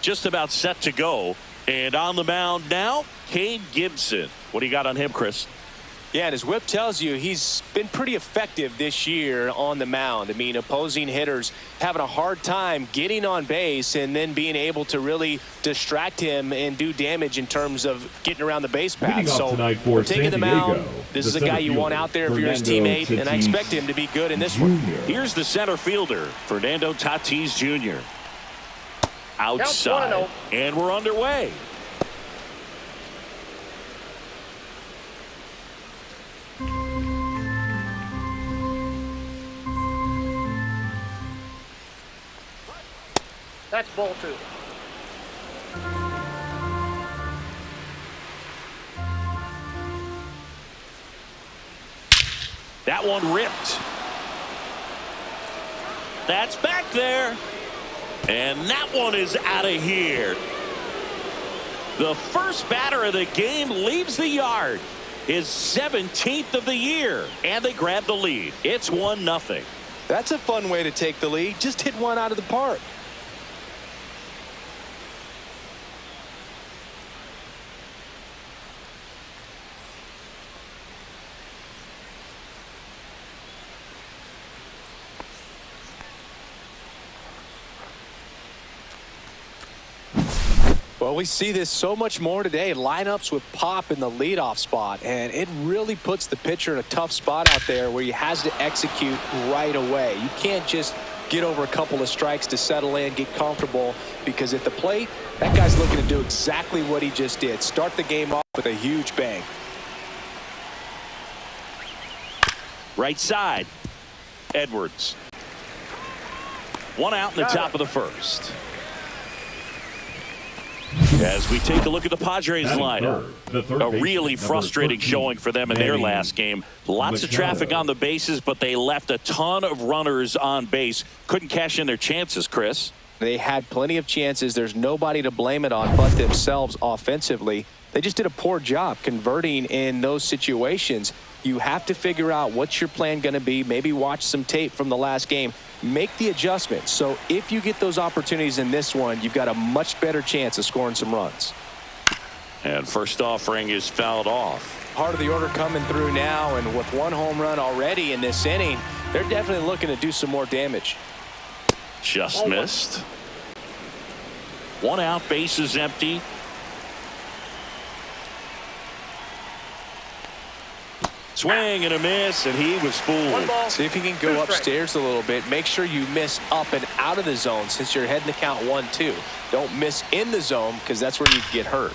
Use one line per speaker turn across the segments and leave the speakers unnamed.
just about set to go. And on the mound now, Kane Gibson. What do you got on him, Chris?
Yeah, and his whip tells you he's been pretty effective this year on the mound. I mean, opposing hitters having a hard time getting on base and then being able to really distract him and do damage in terms of getting around the base path. So we're taking the mound. This is a guy you want out there if you're his teammate, and I expect him to be good in this one.
Here's the center fielder, Fernando Tatis Jr. Outside, and we're underway.
That's ball 2.
That one ripped. That's back there. And that one is out of here. The first batter of the game leaves the yard. His 17th of the year. And they grab the lead. It's 1-0.
That's a fun way to take the lead. Just hit one out of the park. Well, we see this so much more today. Lineups with pop in the leadoff spot, and it really puts the pitcher in a tough spot out there where he has to execute right away. You can't just get over a couple of strikes to settle in, get comfortable, because at the plate, that guy's looking to do exactly what he just did. Start the game off with a huge bang.
Right side, Edwards. One out in the top of the first. As we take a look at the Padres lineup, a really frustrating showing for them in their last game. Lots of traffic on the bases, but they left a ton of runners on base. Couldn't cash in their chances, Chris.
They had plenty of chances. There's nobody to blame it on but themselves offensively. They just did a poor job converting in those situations. You have to figure out what's your plan going to be. Maybe watch some tape from the last game. Make the adjustments. So if you get those opportunities in this one, you've got a much better chance of scoring some runs.
And first offering is fouled off.
Part of the order coming through now, and with one home run already in this inning, they're definitely looking to do some more damage.
Just missed. One out, base is empty. Swing and a miss, and he was fooled.
See if you can go upstairs a little bit. Make sure you miss up and out of the zone since you're heading to count 1-2. Don't miss in the zone because that's where you get hurt.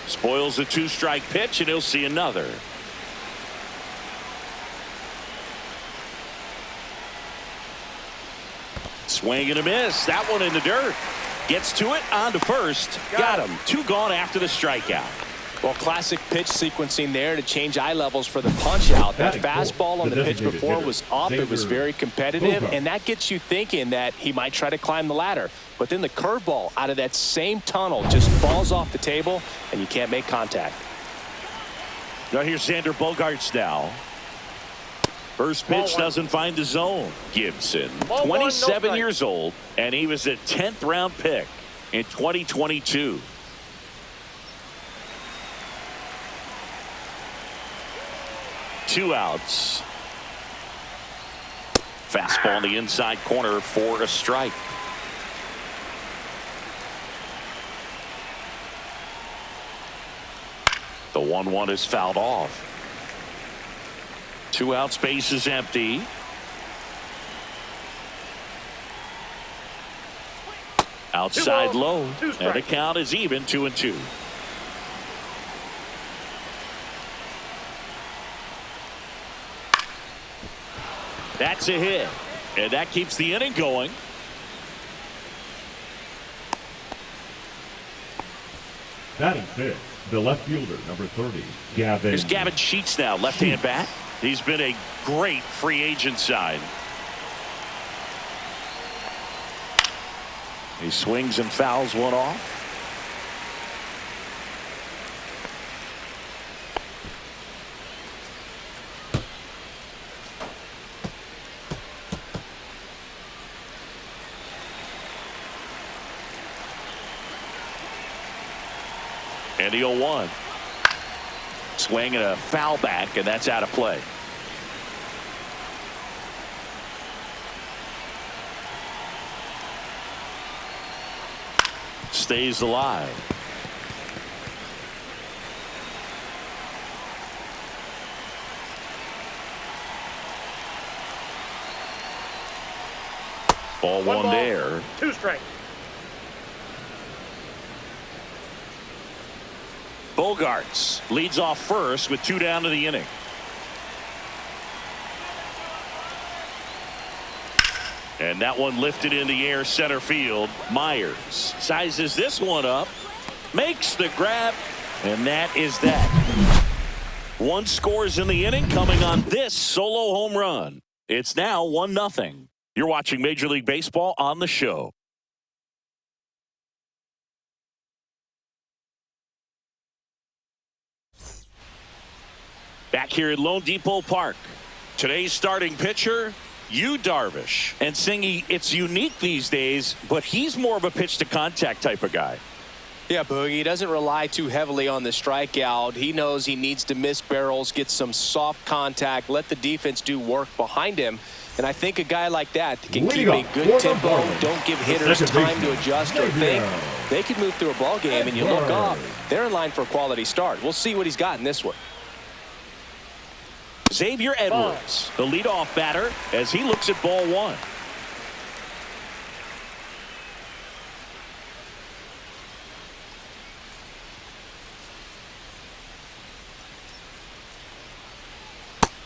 Spoils a 2-strike pitch, and he'll see another. Swing and a miss. That one in the dirt. Gets to it, on to first. Got him. 2 gone after the strikeout.
Well, classic pitch sequencing there to change eye levels for the punch out. That fastball on the pitch before was up. It was very competitive, and that gets you thinking that he might try to climb the ladder. But then the curveball out of that same tunnel just falls off the table, and you can't make contact.
Now here's Xander Bogaerts now. First pitch doesn't find the zone. Gibson, 27 years old, and he was a 10th round pick in 2022. Two outs. Fastball in the inside corner for a strike. The 1-1 is fouled off. 2 outs, base is empty. Outside low, and the count is even, 2-2. That's a hit, and that keeps the inning going.
Batting fifth, the left fielder, number 30, Gavin.
Here's Gavin Sheets now, left-hand bat. He's been a great free agent sign. He swings and fouls one off. And the 0-1. Swing and a foul back, and that's out of play. Stays alive. Ball one there.
2 strikes.
Bogarts leads off first with 2 down to the inning. And that one lifted in the air center field. Myers sizes this one up, makes the grab, and that is that. 1 scores in the inning coming on this solo home run. It's now 1-0. You're watching Major League Baseball on the show. Back here at Lone Depot Park. Today's starting pitcher, Yu Darvish. And Singy, it's unique these days, but he's more of a pitch to contact type of guy.
Yeah, Boogie, he doesn't rely too heavily on the strikeout. He knows he needs to miss barrels, get some soft contact, let the defense do work behind him. And I think a guy like that can keep a good tempo, don't give hitters time to adjust or think. They could move through a ball game, and you look up, they're in line for a quality start. We'll see what he's got in this one.
Xavier Edwards, the leadoff batter, as he looks at ball 1.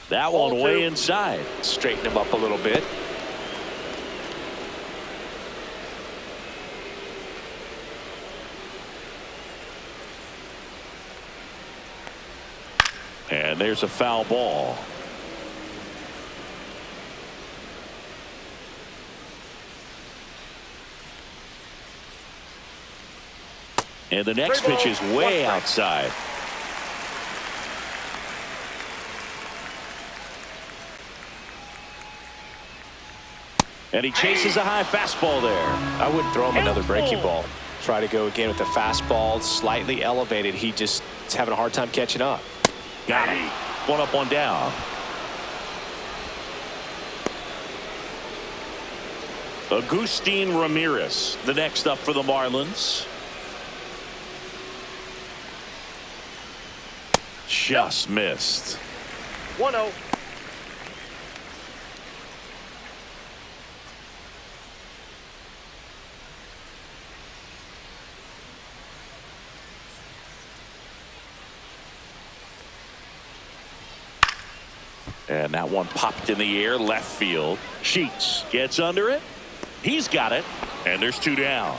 That one way inside.
Straighten him up a little bit.
And there's a foul ball. And the next pitch is way outside. And he chases a high fastball there.
I wouldn't throw him another breaking ball. Try to go again with the fastball, slightly elevated. He just is having a hard time catching up.
Got him. 1 up, 1 down. Agustin Ramirez, the next up for the Marlins. Just missed.
1-0.
And that one popped in the air left field. Sheets gets under it. He's got it. And there's 2 down.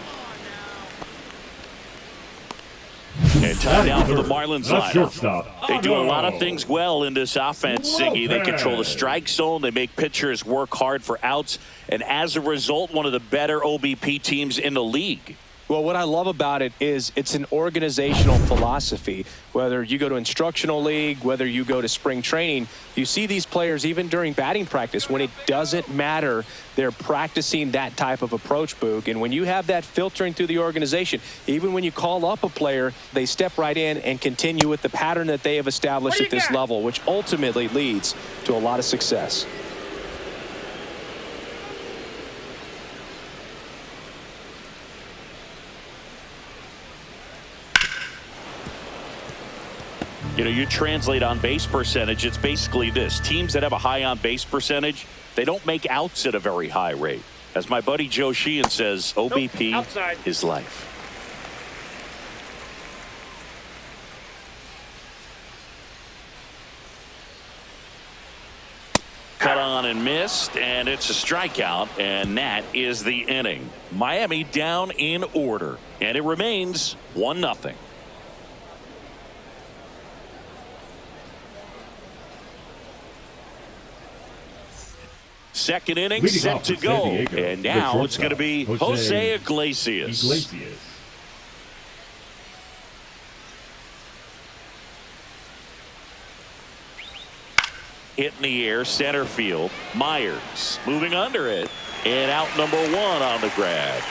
And time down for the Marlins lineup. They do a lot of things well in this offense, Siggy. They control the strike zone. They make pitchers work hard for outs. And as a result, one of the better OBP teams in the league.
Well, what I love about it is it's an organizational philosophy. Whether you go to instructional league, whether you go to spring training, you see these players even during batting practice. When it doesn't matter, they're practicing that type of approach, Boog. And when you have that filtering through the organization, even when you call up a player, they step right in and continue with the pattern that they have established at this level, which ultimately leads to a lot of success.
You know, you translate on base percentage, it's basically this. Teams that have a high on base percentage, they don't make outs at a very high rate. As my buddy Joe Sheehan says, OBP is life. Cut on and missed, and it's a strikeout, and that is the inning. Miami down in order, and it remains 1-0. Second inning set to go, and now it's going to be Jose Iglesias. Hit in the air, center field. Myers moving under it, and out number 1 on the grab.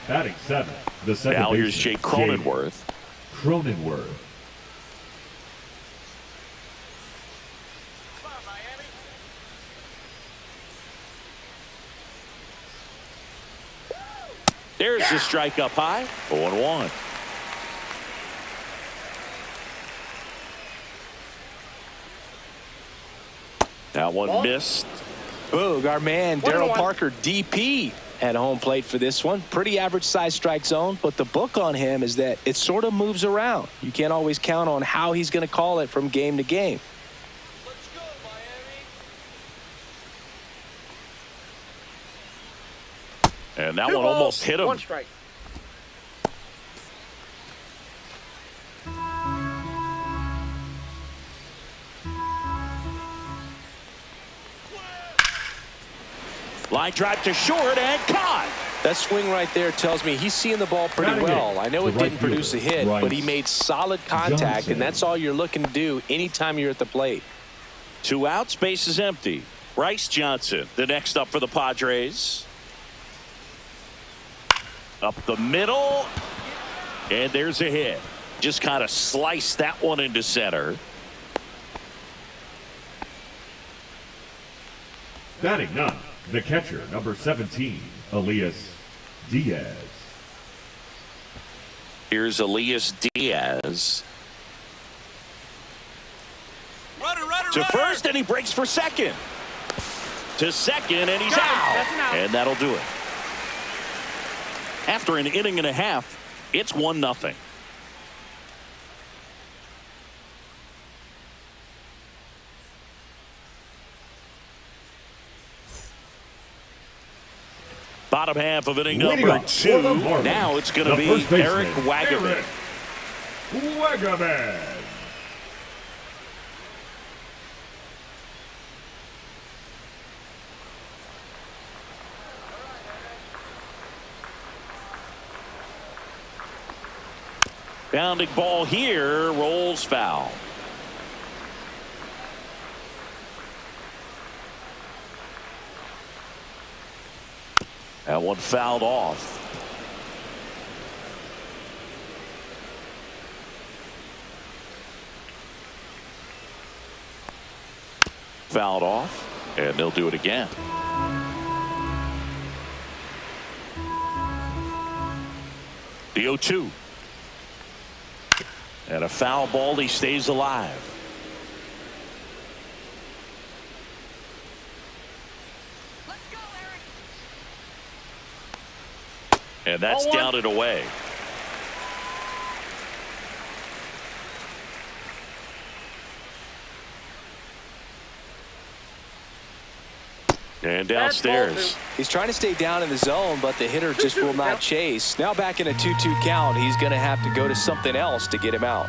Batting 7, the second
Now here's
baseman,
Jake Cronenworth.
Cronenworth.
There's the strike up high. 0-1. That one missed.
Boog, our man Daryl Parker, DP, at home plate for this one. Pretty average size strike zone, but the book on him is that it sort of moves around. You can't always count on how he's going to call it from game to game.
Let's go, Miami.
And that one almost hit him.
One strike.
Line drive to short and caught.
That swing right there tells me he's seeing the ball pretty well. I know it didn't produce a hit, but he made solid contact, and that's all you're looking to do anytime you're at the plate.
2 outs, base is empty. Bryce Johnson, the next up for the Padres. Up the middle, and there's a hit. Just kind of sliced that one into center.
Batting 9, the catcher, number 17, Elias Diaz.
Here's Elias Diaz.
Runner,
To first, and he breaks for second. To second, and he's out. And that'll do it. After an inning and a half, it's 1-0. Bottom half of inning number 2. Now it's going to be Eric Wagaman.
Wagaman.
Bounding ball here, rolls foul. That one fouled off. Fouled off, and they'll do it again. The 0-2. And a foul ball, he stays alive.
Let's go, Eric.
And that's down and away. And downstairs.
He's trying to stay down in the zone, but the hitter just will not chase. Now back in a 2-2 count, he's going to have to go to something else to get him out.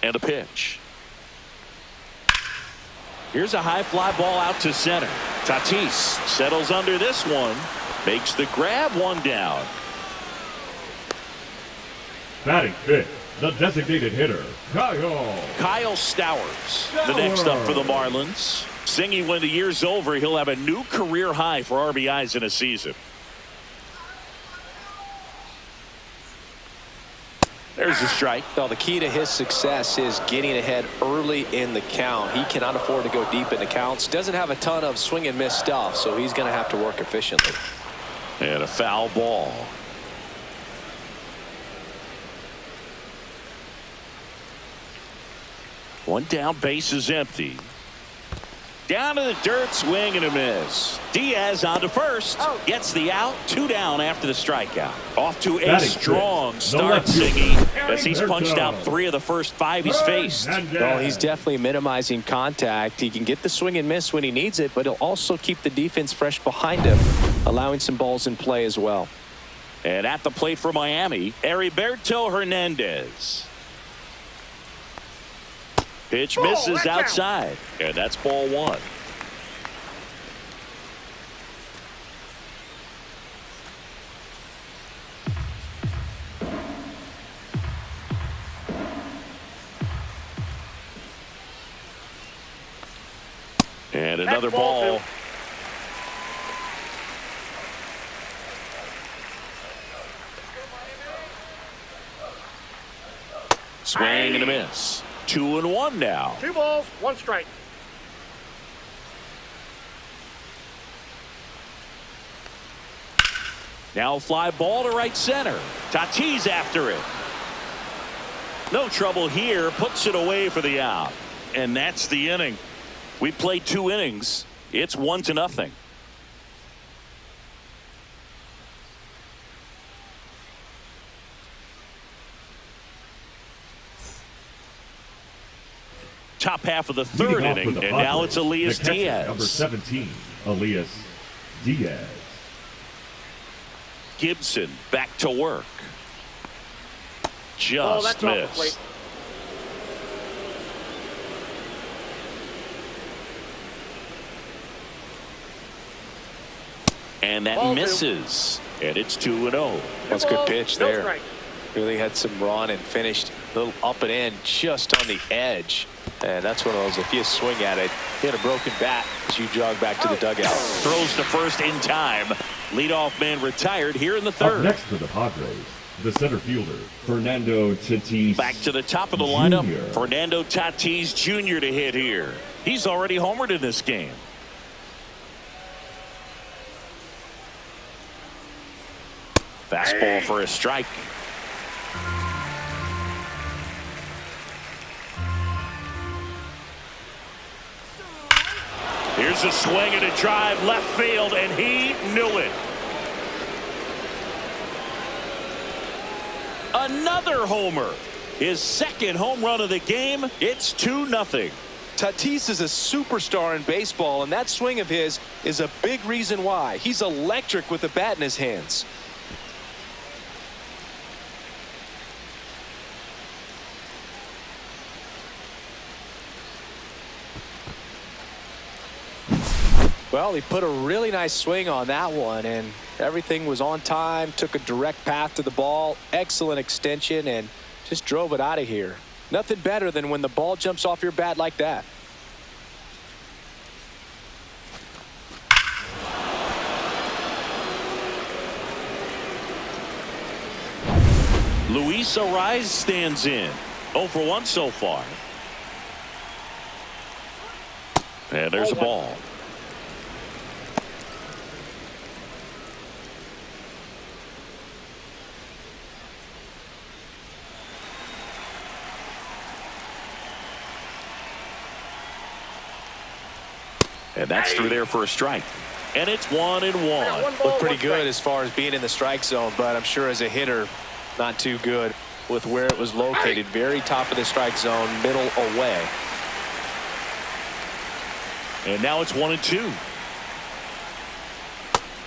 And a pitch. Here's a high fly ball out to center. Tatis settles under this one. Makes the grab, one down.
Batting 5th, the designated hitter, Kyle
Stowers, the next up for the Marlins. Singing when the year's over, he'll have a new career high for RBIs in a season. There's a strike.
Well, the key to his success is getting ahead early in the count. He cannot afford to go deep in the counts. Doesn't have a ton of swing and miss stuff, so he's going to have to work efficiently.
And a foul ball. One down, base is empty. Down to the dirt, swing and a miss. Diaz on to first. Gets the out. 2 down after the strikeout. Off to a strong start, Siggy, as he's punched out 3 of the first 5 he's faced.
Well, he's definitely minimizing contact. He can get the swing and miss when he needs it, but he'll also keep the defense fresh behind him, allowing some balls in play as well.
And at the plate for Miami, Heriberto Hernandez. Pitch misses outside, and that's ball 1. And another ball. Swing and a miss. 2-1 now.
2 balls, 1 strike.
Now fly ball to right center. Tatis after it. No trouble here. Puts it away for the out. And that's the inning. We played 2 innings. It's 1-0. Top half of the 3rd inning, and now it's Elias Diaz.
Number 17, Elias Diaz.
Gibson back to work. Just missed. And that misses. And it's 2-0.
That's a good pitch there. Really had some run and finished a little up and in just on the edge. And that's one of those, if you swing at it, hit a broken bat as you jog back to the dugout.
Throws to first in time. Leadoff man retired here in the 3rd.
Up next for the Padres, the center fielder, Fernando Tatis.
Back to the top of the lineup.
Jr.
Fernando Tatis Jr. to hit here. He's already homered in this game. Fastball for a strike. Here's a swing and a drive left field, and he knew it. Another homer. His 2nd home run of the game. It's 2-0.
Tatis is a superstar in baseball, and that swing of his is a big reason why. He's electric with the bat in his hands. Well, he put a really nice swing on that one, and everything was on time, took a direct path to the ball, excellent extension, and just drove it out of here. Nothing better than when the ball jumps off your bat like that.
Luis Ariz stands in. 0 for 1 so far. And there's a ball. And that's through there for a strike. And it's 1-1.
Looked pretty good as far as being in the strike zone, but I'm sure as a hitter, not too good with where it was located. Very top of the strike zone, middle away.
And now it's 1-2.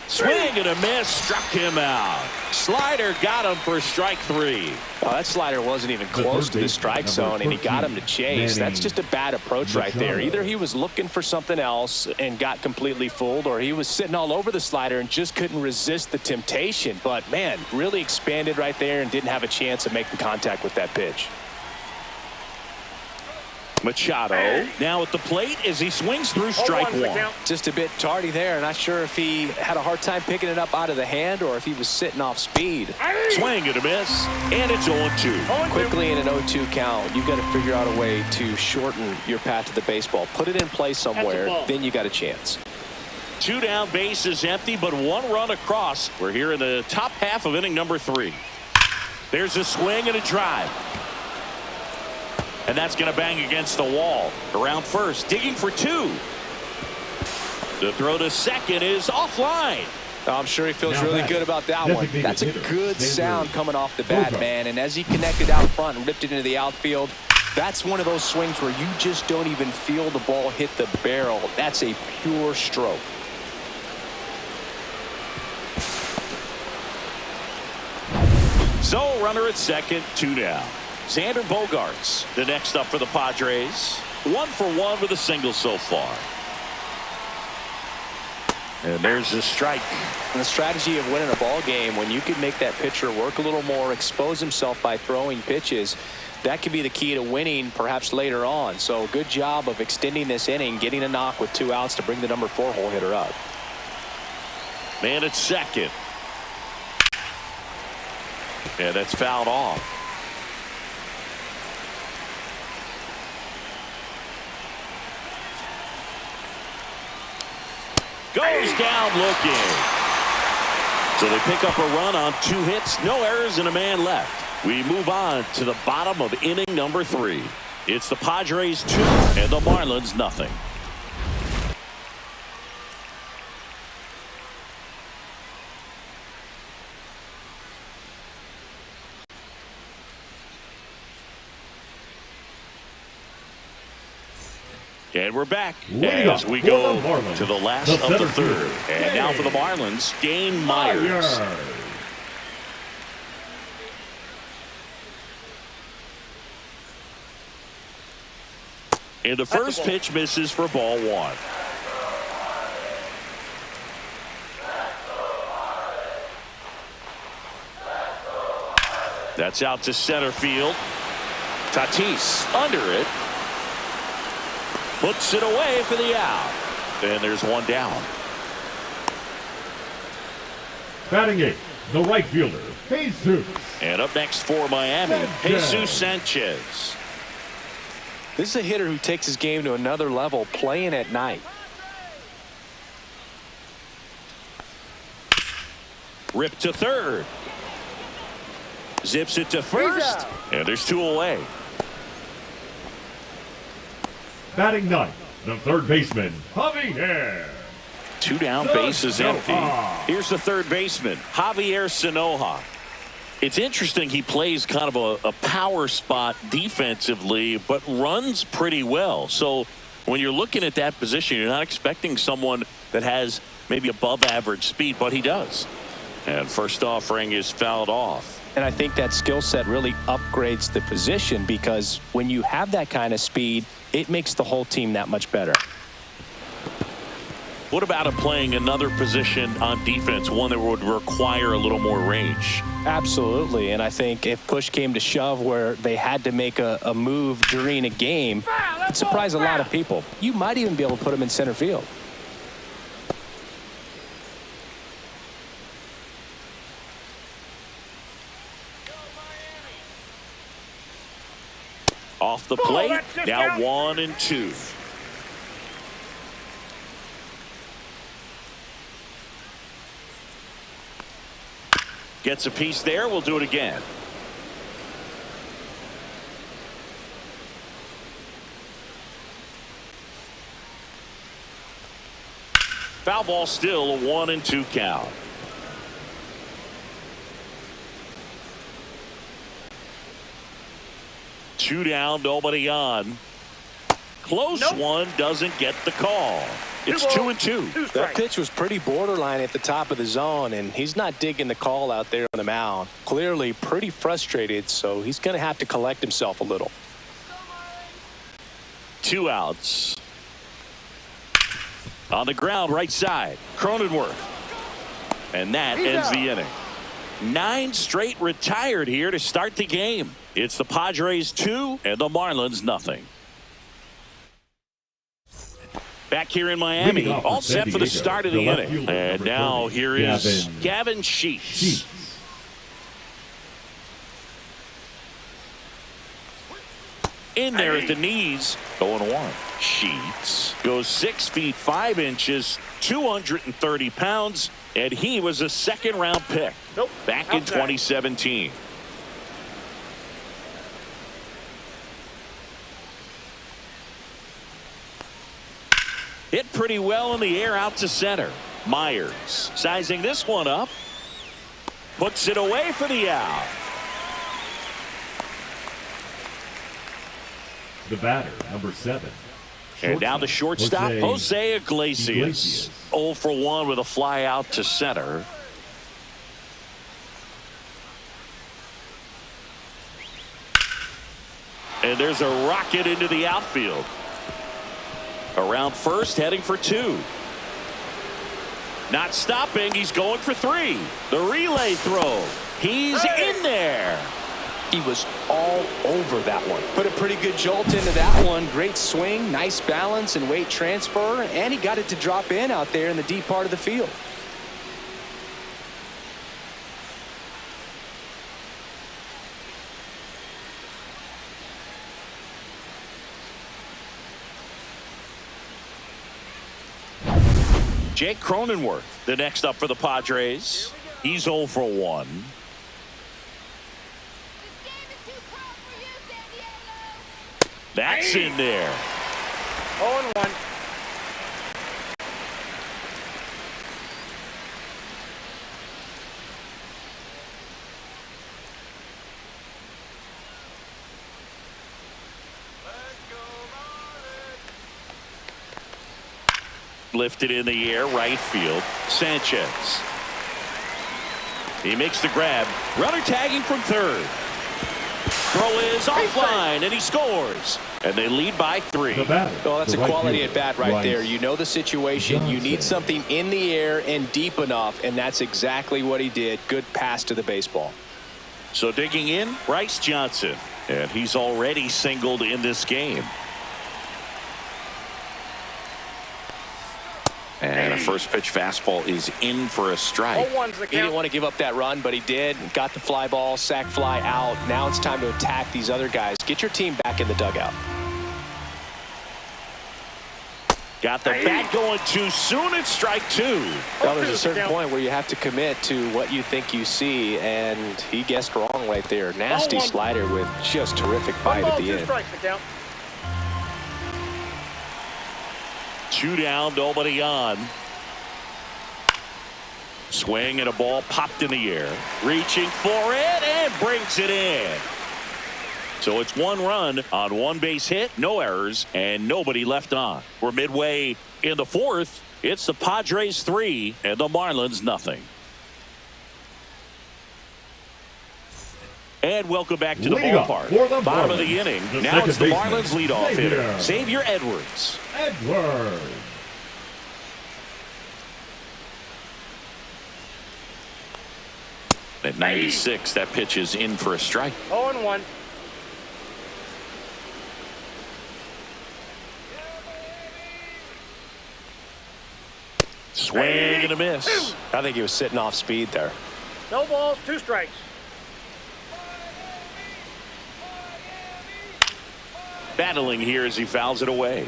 Swing and a miss, struck him out. Slider got him for strike 3.
Oh, that slider wasn't even close to the strike zone, and he got him to chase. That's just a bad approach right there. Either he was looking for something else and got completely fooled, or he was sitting all over the slider and just couldn't resist the temptation. But, man, really expanded right there and didn't have a chance of making contact with that pitch.
Machado now at the plate as he swings through strike 1.
Just a bit tardy there. Not sure if he had a hard time picking it up out of the hand or if he was sitting off speed.
Swing and a miss, and it's 0-2.
Quickly in an 0-2 count, you've got to figure out a way to shorten your path to the baseball. Put it in play somewhere, then you got a chance.
2 down, base is empty, but 1 run across. We're here in the top half of inning number 3. There's a swing and a drive. And that's going to bang against the wall. Around first, digging for 2. The throw to second is offline.
I'm sure he feels really good about that one. That's a good sound coming off the bat, man. And as he connected out front and ripped it into the outfield, that's one of those swings where you just don't even feel the ball hit the barrel. That's a pure stroke.
So runner at second, 2 down. Xander Bogaerts, the next up for the Padres. 1 for 1 with a single so far. And there's the strike.
And the strategy of winning a ball game, when you can make that pitcher work a little more, expose himself by throwing pitches, that could be the key to winning perhaps later on. So good job of extending this inning, getting a knock with 2 outs to bring the number 4 hole hitter up.
Man at second. And that's fouled off. Goes down looking. So they pick up a run on 2 hits, no errors, and a man left. We move on to the bottom of inning number 3. It's the Padres 2 and the Marlins nothing. And we're back as we go to the last of the 3rd. And now for the Marlins, Dane Myers. And the first pitch misses for ball 1. That's out to center field. Tatis under it. Puts it away for the out. And there's 1 down.
Batting 8, the right fielder, Jesus.
And up next for Miami, Jesus Sanchez.
This is a hitter who takes his game to another level, playing at night.
Ripped to third. Zips it to first. And there's 2 away.
Batting 9, the third baseman, Javier.
2 down, bases empty. Here's the third baseman, Javier Sanoja. It's interesting, he plays kind of a power spot defensively, but runs pretty well. So when you're looking at that position, you're not expecting someone that has maybe above average speed, but he does. And first offering is fouled off.
And I think that skill set really upgrades the position, because when you have that kind of speed, it makes the whole team that much better.
What about him playing another position on defense, one that would require a little more range?
Absolutely. And I think if push came to shove where they had to make a move during a game, it'd surprise a lot of people. You might even be able to put him in center field.
Off the plate, now 1 and 2. Gets a piece there. We'll do it again. Foul ball, still a 1 and 2 count. Two down, nobody on. Close one, doesn't get the call. It's 2 and 2.
That pitch was pretty borderline at the top of the zone, and he's not digging the call out there on the mound. Clearly pretty frustrated, so he's going to have to collect himself a little.
2 outs. On the ground, right side, Cronenworth. And that ends the inning. 9 straight retired here to start the game. It's the Padres 2 and the Marlins nothing. Back here in Miami, all set for the start of the inning. And now here is Gavin Sheets. In there at the knees, 0-1. Sheets goes 6 feet 5 inches, 230 pounds, and he was a second-round pick back in 2017. Hit pretty well in the air out to center. Myers sizing this one up. Puts it away for the out.
The batter, number 7.
And now the shortstop, Jose Iglesias. 0 for 1 with a fly out to center. And there's a rocket into the outfield. Around first, heading for 2. Not stopping, he's going for 3. The relay throw. He's in there.
He was all over that one. Put a pretty good jolt into that one. Great swing, nice balance and weight transfer, and he got it to drop in out there in the deep part of the field.
Jake Cronenworth, the next up for the Padres. He's 0 for 1. That's in there.
0-1.
Lifted in the air, right field. Sanchez. He makes the grab. Runner tagging from third. Throw is offline, and he scores. And they lead by 3.
Oh, that's a quality at bat right there. You know the situation. You need something in the air and deep enough, and that's exactly what he did. Good pass to the baseball.
So digging in, Bryce Johnson. And he's already singled in this game. And a first pitch fastball is in for a strike.
He didn't want to give up that run, but he did. Got the fly ball, sac fly out. Now it's time to attack these other guys. Get your team back in the dugout.
Got the bat going too soon. It's strike 2.
Well, there's a certain point where you have to commit to what you think you see, and he guessed wrong right there. Nasty slider with just terrific bite at the end.
2 down, nobody on. Swing and a ball popped in the air. Reaching for it and brings it in. So it's 1 run on 1 base hit, no errors, and nobody left on. We're midway in the 4th. It's the Padres 3 and the Marlins nothing. And welcome back to the ballpark. Bottom of the inning. Now it's the Marlins leadoff hitter, Xavier Edwards. At 96, that pitch is in for a strike.
0-1.
Swing and a miss.
I think he was sitting off speed there.
No balls, 2 strikes.
Battling here as he fouls it away.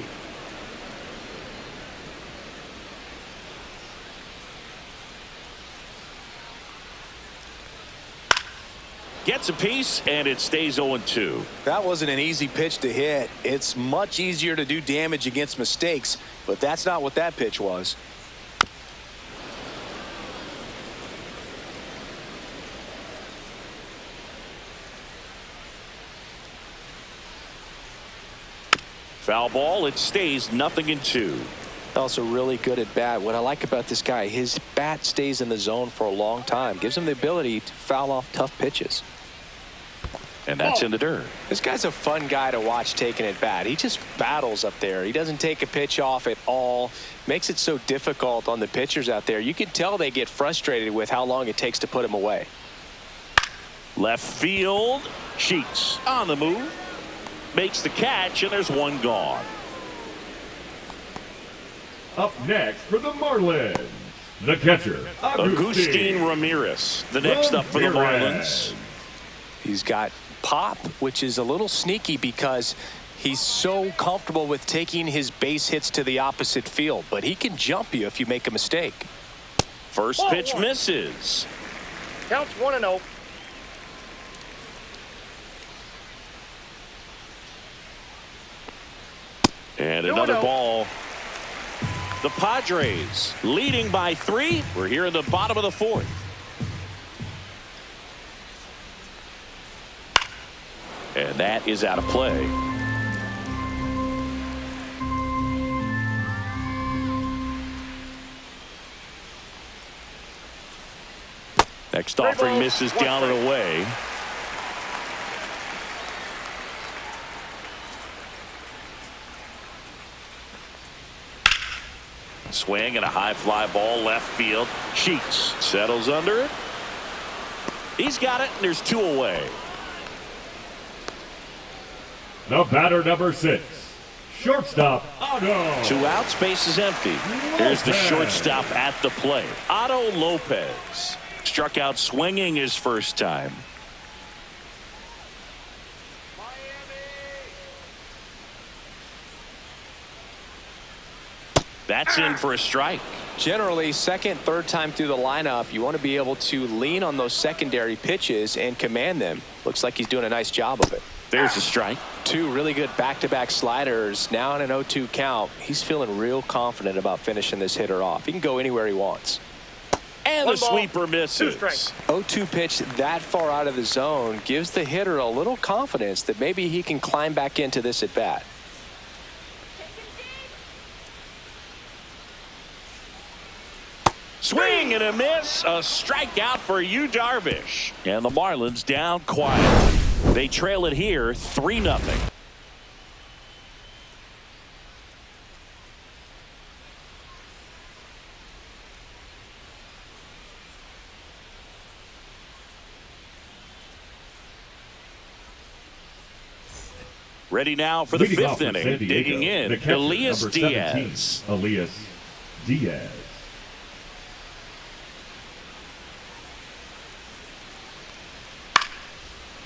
Gets a piece, and it stays 0-2.
That wasn't an easy pitch to hit. It's much easier to do damage against mistakes, but that's not what that pitch was.
Foul ball. It stays 0-2.
Also really good at bat. What I like about this guy, his bat stays in the zone for a long time. Gives him the ability to foul off tough pitches.
And that's in the dirt.
This guy's a fun guy to watch taking at bat. He just battles up there. He doesn't take a pitch off at all. Makes it so difficult on the pitchers out there. You can tell they get frustrated with how long it takes to put him away.
Left field. Sheets on the move. Makes the catch, and there's 1 gone.
Up next for the Marlins, the catcher,
Agustin Ramirez, the next up for the Marlins.
He's got pop, which is a little sneaky because he's so comfortable with taking his base hits to the opposite field, but he can jump you if you make a mistake.
First pitch misses.
Counts 1-0.
And another ball. The Padres leading by 3. We're here in the bottom of the 4th. And that is out of play. Next offering misses down and away. Swing and a high fly ball left field. Sheets settles under it. He's got it, and there's 2 away.
The batter number 6, shortstop Otto.
2 outs, base is empty. Here's the shortstop at the plate. Otto Lopez struck out swinging his first time. That's in for a strike.
Generally, second, third time through the lineup, you want to be able to lean on those secondary pitches and command them. Looks like he's doing a nice job of it.
There's a strike.
Two really good back-to-back sliders. Now in an 0-2 count. He's feeling real confident about finishing this hitter off. He can go anywhere he wants.
And
One
the
ball,
sweeper
2
misses.
strikes.
0-2 pitch that far out of the zone gives the hitter a little confidence that maybe he can climb back into this at bat.
Swing and a miss. A strikeout for Yu Darvish. And the Marlins down quietly. They trail it here 3-0. Ready now for the
Leading
5th
off for
inning.
San Diego,
Digging in,
the catcher,
Elias
number 17,
Diaz.
Elias Diaz.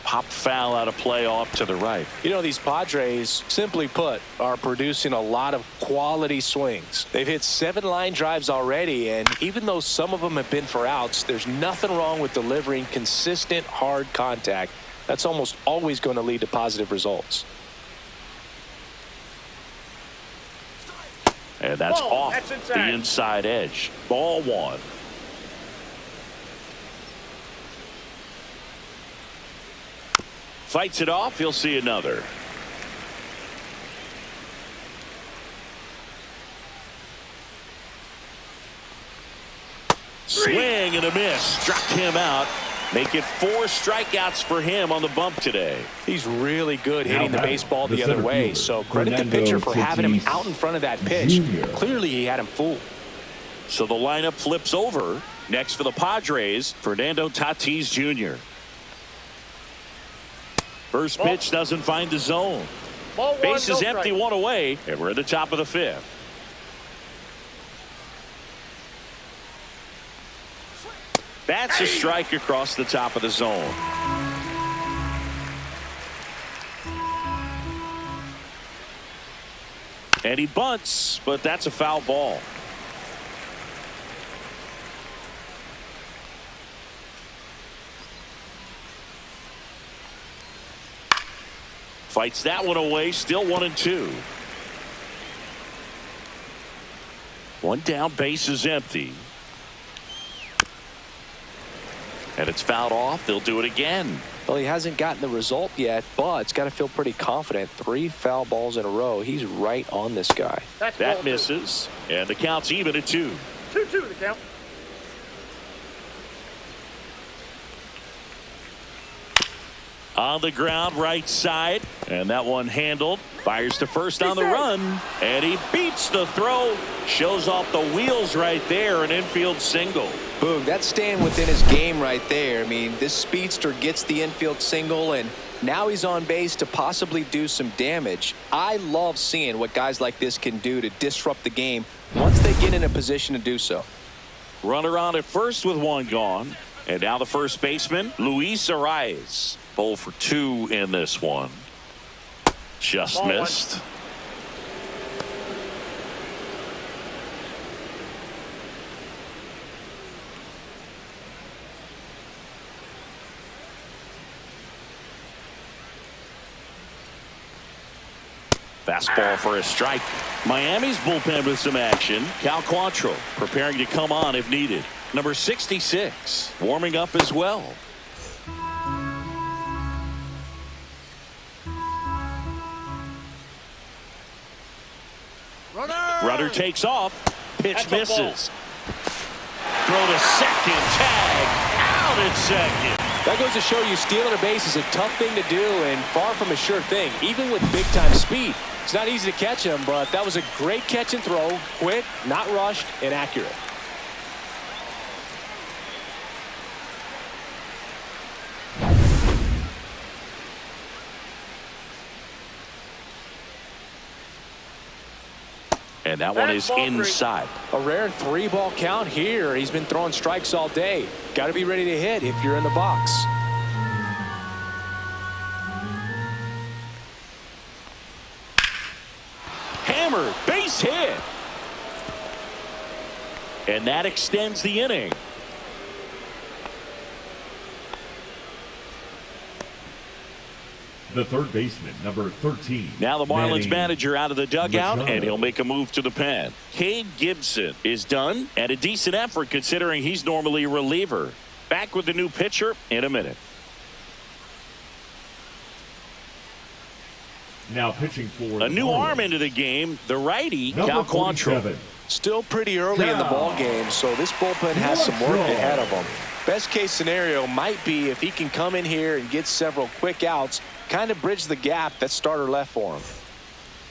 Pop foul out of play off to the right.
You know, these Padres, simply put, are producing a lot of quality swings. They've hit 7 line drives already, and even though some of them have been for outs, there's nothing wrong with delivering consistent, hard contact. That's almost always going to lead to positive results.
And that's
Ball.
off
That's inside.
the inside edge. Ball 1. Fights it off. He'll see another. Swing and a miss. Struck him out. Make it 4 strikeouts for him on the bump today.
He's really good
Now
hitting the
batting,
baseball
the
the other
center
way,
fielder,
so credit the
Fernando
pitcher for having him
Tatis
out in front of that pitch.
Jr.
Clearly, he had him fooled.
So the lineup flips over. Next for the Padres, Fernando Tatis Jr. First pitch doesn't find the zone.
Ball 1,
Base is
no
empty,
strike.
1 away, and we're at the top of the 5th. That's a strike across the top of the zone. And he bunts, but that's a foul ball. Fights that one away, still 1-2. One down, base is empty. And it's fouled off. They'll do it again.
Well, he hasn't gotten the result yet, but it's got to feel pretty confident. 3 foul balls in a row. He's right on this guy.
That's
That
ball
misses. And the count's even at 2.
2. 2-2 the count.
On the ground, right side. And that one handled. Fires to first on the run. And he beats the throw. Shows off the wheels right there. An infield single.
Boom, that's staying within his game right there. I mean, this speedster gets the infield single, and now he's on base to possibly do some damage. I love seeing what guys like this can do to disrupt the game once they get in a position to do so.
Runner on at first with 1 gone. And now the first baseman, Luis Arias. 0 for 2 in this one. Just
Ball 1.
missed. Fastball for a strike. Miami's bullpen with some action. Cal Quantrill preparing to come on if needed. Number 66 warming up as well. Runner takes off. Pitch
That's a ball.
misses. Throw to second. Tag. Out at second.
That goes to show you stealing a base is a tough thing to do and far from a sure thing, even with big-time speed. It's not easy to catch him, but that was a great catch and throw. Quick, not rushed, and accurate.
And that one is
Fastball 3.
inside.
A rare 3-ball count here. He's been throwing strikes all day. Got to be ready to hit if you're in the box.
Hammer, base hit. And that extends the inning.
The third baseman, number 13.
Now the Marlins
Manny
manager out of the dugout,
Machado.
and he'll make a move to the pen. Cade Gibson is done, and a decent effort considering he's normally a reliever. Back with the new pitcher in a minute.
Now pitching for
A new
Marlins.
arm into the game, the righty,
Number
Cal Quantrill.
47.
Still pretty early in the ball game, so this bullpen has some work ahead of him. Best case scenario might be if he can come in here and get several quick outs, kind of bridge the gap that starter left for him.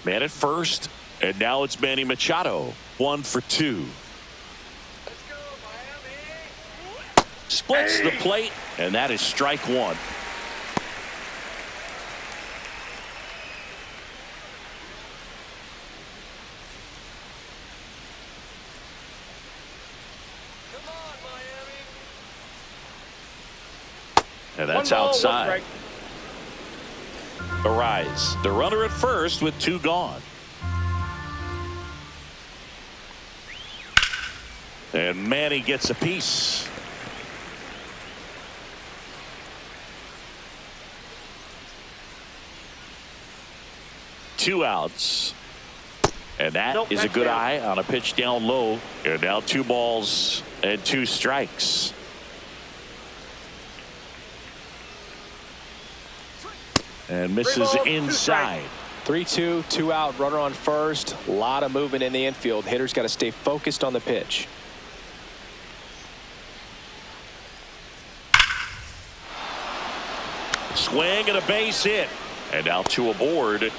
Man at first, and now it's Manny Machado. 1 for 2. Splits the plate, and that is strike 1. And that's
One ball, one
outside.
strike.
Arise. The runner at first with 2 gone. And Manny gets a piece. Two outs. And that
Nope,
is a
that's
good
down.
eye on a pitch down low. And now 2 balls and 2 strikes. And misses
balls, 2
inside.
3-2, 2 out, runner on first. A lot of movement in the infield. Hitter's got to stay focused on the pitch.
Swing and a base hit. And now 2 aboard.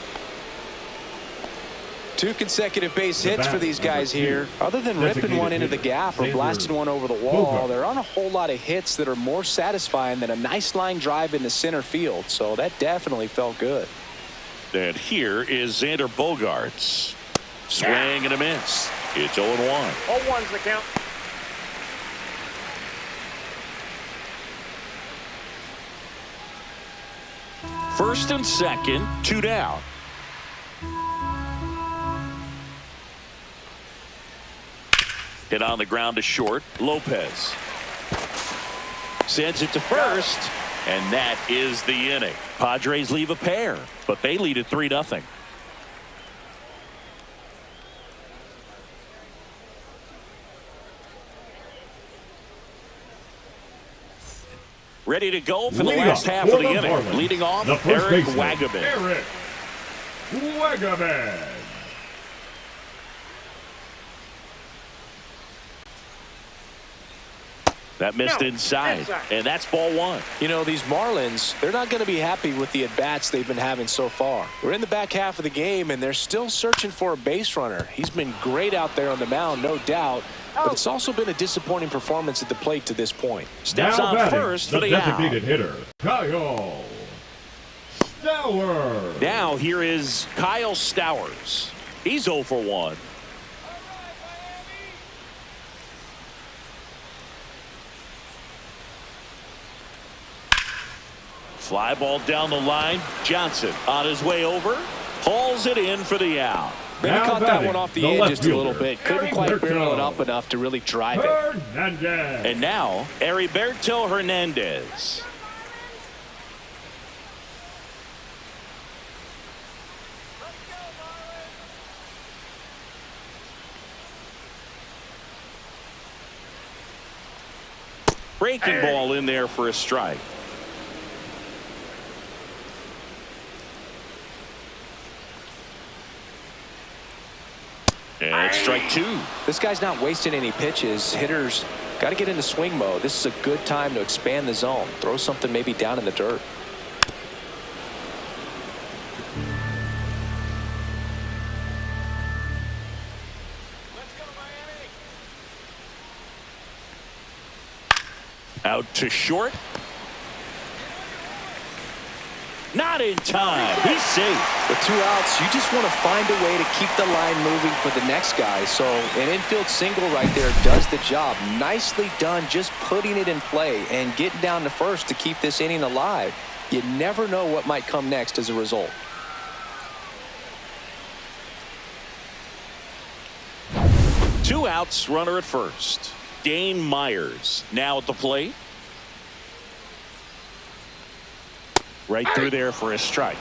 2 consecutive base
The
hits for
bat,
these
number
guys
2,
here. Other than ripping
designated
one into the
hitter,
gap or
Xander
blasting one over the wall,
Bogart.
there aren't a whole lot of hits that are more satisfying than a nice line drive into center field. So that definitely felt good.
And here is Xander Bogaerts. Swing and a miss. It's 0-1.
All ones the count.
First and second, 2 down. Hit on the ground to short. Lopez sends it to first, and that is the inning. Padres leave a pair, but they lead at 3-0. Ready to go for the
Lead
last
off
half
for
of the
the
inning.
Marlins.
Leading off,
The first
Eric
baseman,
Wagaman.
Eric Wagaman.
That missed
No,
inside,
inside.
and that's ball 1.
You know, these Marlins, they're not going to be happy with the at-bats they've been having so far. We're in the back half of the game, and they're still searching for a base runner. He's been great out there on the mound, no doubt, but it's also been a disappointing performance at the plate to this point.
Steps
Now
on
batting,
first
the
for the out.
designated hitter, Kyle Stowers.
Now here is Kyle Stowers. He's 0 for 1. Fly ball down the line. Johnson on his way over. Hauls it in for the out.
Maybe
Now
caught that
batting,
one off the
the
edge
left
just a little
fielder,
bit. Couldn't quite
Heriberto
barrel it up enough to really drive it.
Hernandez.
And now Heriberto Hernandez. Breaking ball in there for a strike. And strike 2.
This guy's not wasting any pitches. Hitters got to get into swing mode. This is a good time to expand the zone. Throw something maybe down in the dirt.
Out to short. Not in time. He's safe.
With 2 outs, you just want to find a way to keep the line moving for the next guy. So an infield single right there does the job. Nicely done, just putting it in play and getting down to first to keep this inning alive. You never know what might come next as a result.
Two outs, runner at first. Dane Myers now at the plate. Right through there for a strike.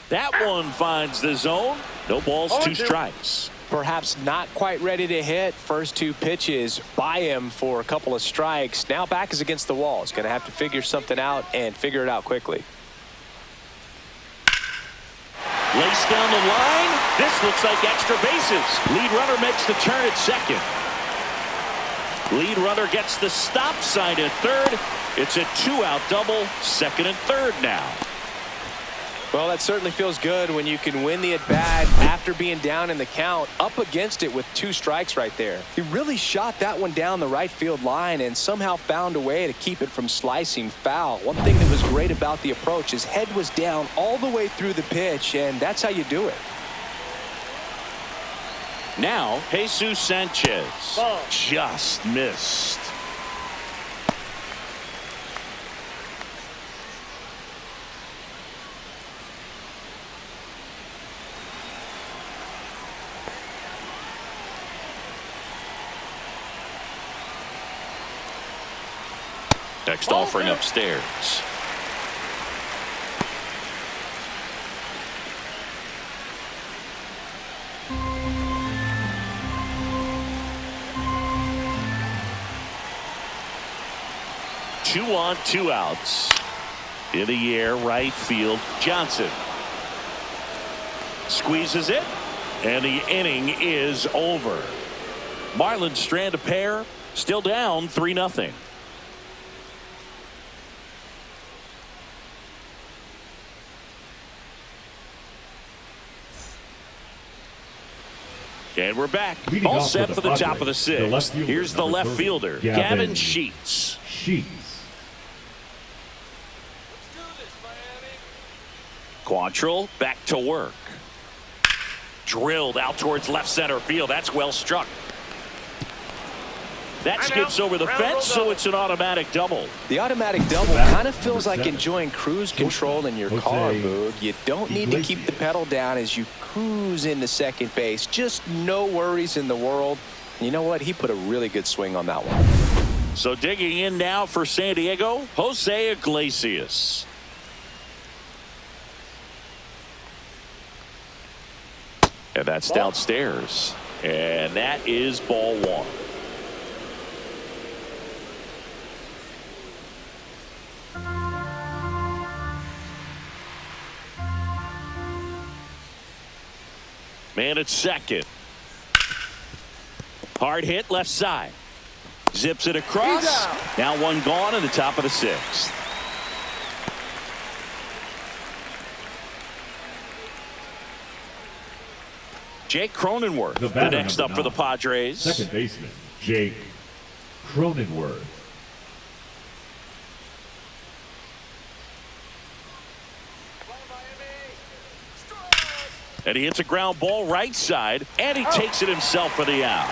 That one finds the zone. No balls, 2 strikes.
Perhaps not quite ready to hit. First 2 pitches by him for a couple of strikes. Now back is against the wall. He's going to have to figure something out and figure it out quickly.
Laced down the line. This looks like extra bases. Lead runner makes the turn at second. Lead runner gets the stop sign at third. It's a 2-out double, second and third now.
Well, that certainly feels good when you can win the at-bat after being down in the count, up against it with 2 strikes right there. He really shot that one down the right field line and somehow found a way to keep it from slicing foul. One thing that was great about the approach, his head was down all the way through the pitch, and that's how you do it.
Now, Jesus Sanchez just missed. Next offering upstairs. Two on, 2 outs. In the air, right field, Johnson. Squeezes it, and the inning is over. Marlins strand a pair, still down 3-0. And we're back. All set for the top of the 6th. Here's the left fielder, Gavin Sheets. Quantrill back to work. Drilled out towards left center field. That's well struck. That skips over the fence, so it's an automatic double.
The automatic double kind of feels like enjoying cruise control in your car, Boog. You don't need to keep the pedal down as you cruise into second base. Just no worries in the world. And you know what? He put a really good swing on that one.
So digging in now for San Diego, Jose Iglesias. And that's downstairs. And that is ball 1. Man at second. Hard hit left side. Zips it across. Now one gone in the top of the 6th. Jake Cronenworth, the next up for the Padres.
Second baseman, Jake Cronenworth.
And he hits a ground ball right side, and he takes it himself for the out.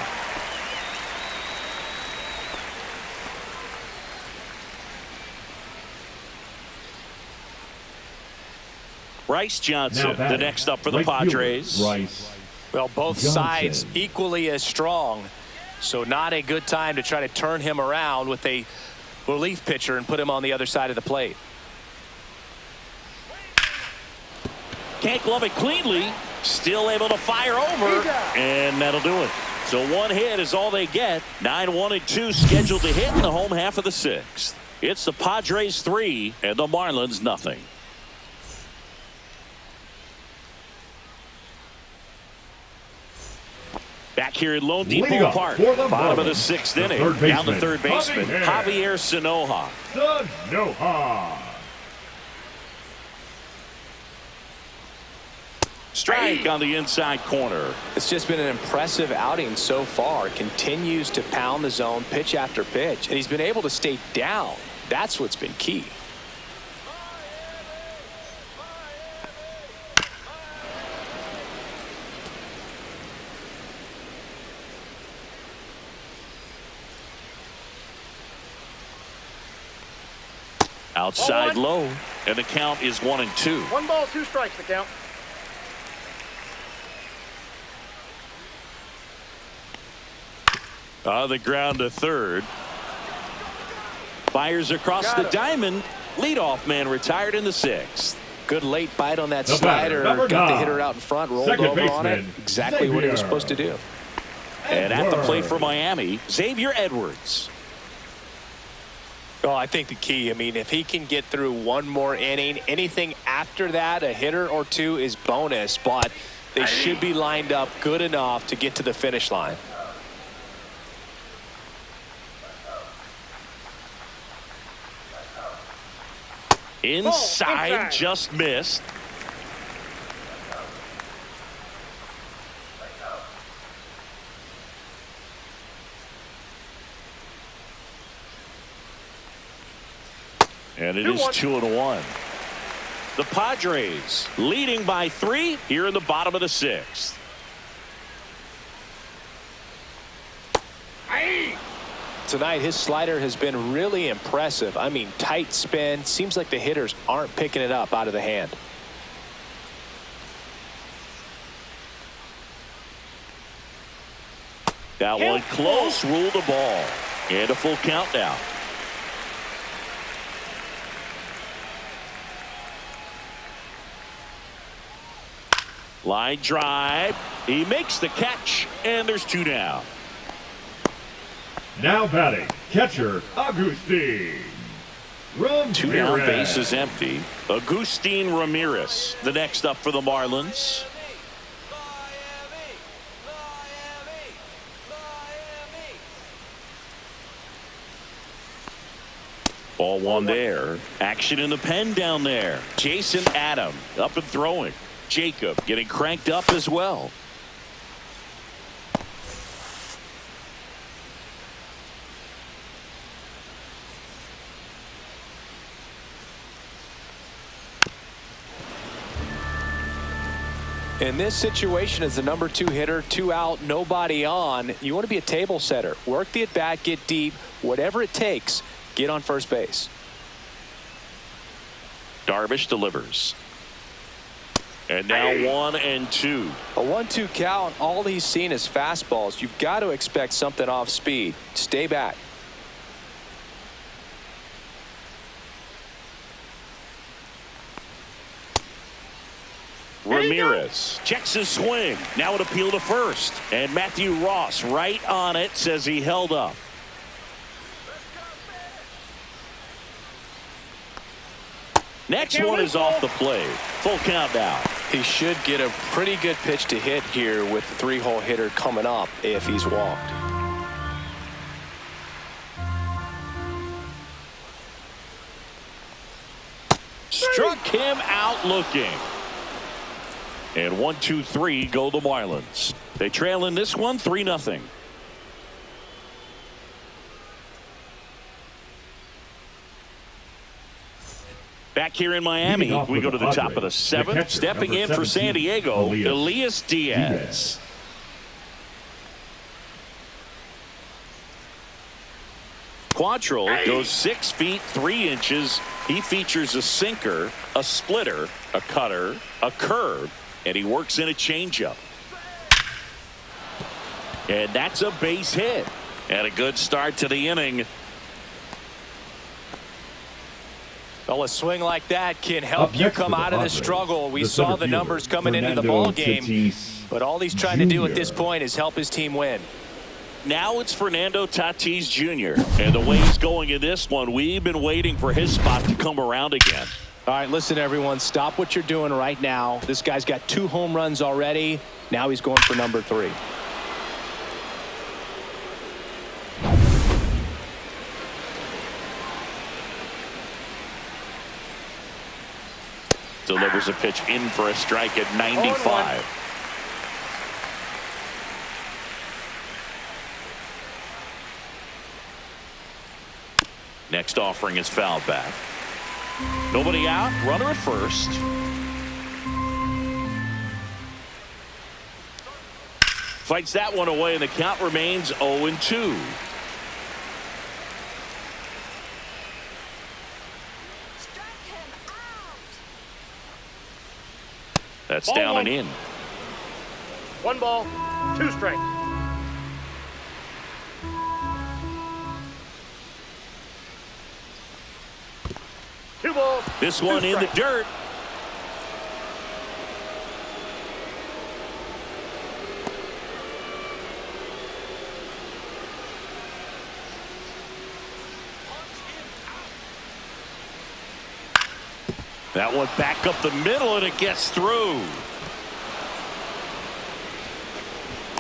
Bryce Johnson, the next up for the Padres.
Well, both sides equally as strong, so not a good time to try to turn him around with a relief pitcher and put him on the other side of the plate.
Can't glove it cleanly. Still able to fire over, and that'll do it. So one hit is all they get. 9-1-2 scheduled to hit in the home half of the 6th. It's the Padres 3 and the Marlins nothing. Back here at Lone Depot Park, bottom of the 6th inning, down the third baseman, Javier Sanoja. Strike on the inside corner.
It's just been an impressive outing so far. Continues to pound the zone pitch after pitch, and he's been able to stay down. That's what's been key.
Outside
Ball
low, and the count is 1-2.
1 ball, 2 strikes, the count.
On the ground to third. Fires across the diamond. Leadoff man retired in the 6th.
Good late bite on that
The
slider.
batter,
Got the
number
hitter
9.
out in front, rolled
Second
over on it.
baseman,
Exactly what he was
Xavier
supposed to do.
And at the plate
Edwards.
for Miami, Xavier Edwards.
Oh, I think the key, I mean, if he can get through one more inning, anything after that, a hitter or two is bonus, but they should be lined up good enough to get to the finish line.
Inside, just missed. And it is 2-1. The Padres leading by 3 here in the bottom of the 6th.
Tonight, his slider has been really impressive. I mean, tight spin. Seems like the hitters aren't picking it up out of the hand.
That one close, ruled the ball. And a full count now. Line drive. He makes the catch, and there's 2 down.
Now batting, catcher, Agustin
2 down,
Ramirez.
base is empty. Agustin Ramirez, the next up for the Marlins. Ball 1 there. Action in the pen down there. Jason Adam up and throwing. Jacob getting cranked up as well.
In this situation, as the number 2 hitter, 2 out, nobody on, you want to be a table setter. Work the at-bat, get deep, whatever it takes, get on first base.
Darvish delivers. And now 1-2.
A 1-2 count, all he's seen is fastballs. You've got to expect something off speed. Stay back.
Ramirez checks his swing. Now an appeal to first. And Matthew Ross right on it, says he held up. Next one is off the plate. Full count now.
He should get a pretty good pitch to hit here with the 3-hole hitter coming up if he's walked.
Struck him out looking. And 1-2-3 go the Marlins. They trail in this one 3-0. Back here in Miami, we go to the top of the 7th. Stepping in for San Diego, Elias Diaz. Quantrill goes 6 feet 3 inches. He features a sinker, a splitter, a cutter, a curve, and he works in a changeup. And that's a base hit. And a good start to the inning.
Well, a swing like that can help you come out of the struggle. We saw the numbers coming into the ball game, but all he's trying to do at this point is help his team win.
Now it's Fernando Tatis Jr. And the way he's going in this one, we've been waiting for his spot to come around again.
All right, listen, everyone, stop what you're doing right now. This guy's got 2 home runs already. Now he's going for number 3.
Delivers a pitch in for a strike at 95. Next offering is fouled back. Nobody out. Runner at first. Fights that one away, and the count remains 0-2. That's
Ball
down
one.
and in.
1 ball, 2 strikes. Two balls.
This
2
one in the
strikes.
dirt. That one back up the middle, and it gets through.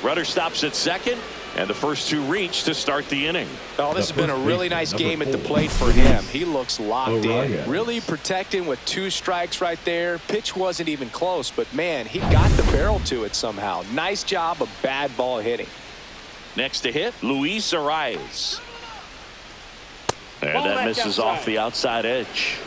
Runner stops at second, and the first 2 reach to start the inning.
Oh, this
The
has been a
first
really
baseman,
nice
number
game at the
4,
plate for him. He looks locked in.
Arias.
Really protecting with 2 strikes right there. Pitch wasn't even close, but man, he got the barrel to it somehow. Nice job of bad ball hitting.
Next to hit, Luis Arias. And
Ball
that
back
misses
outside.
off the outside edge.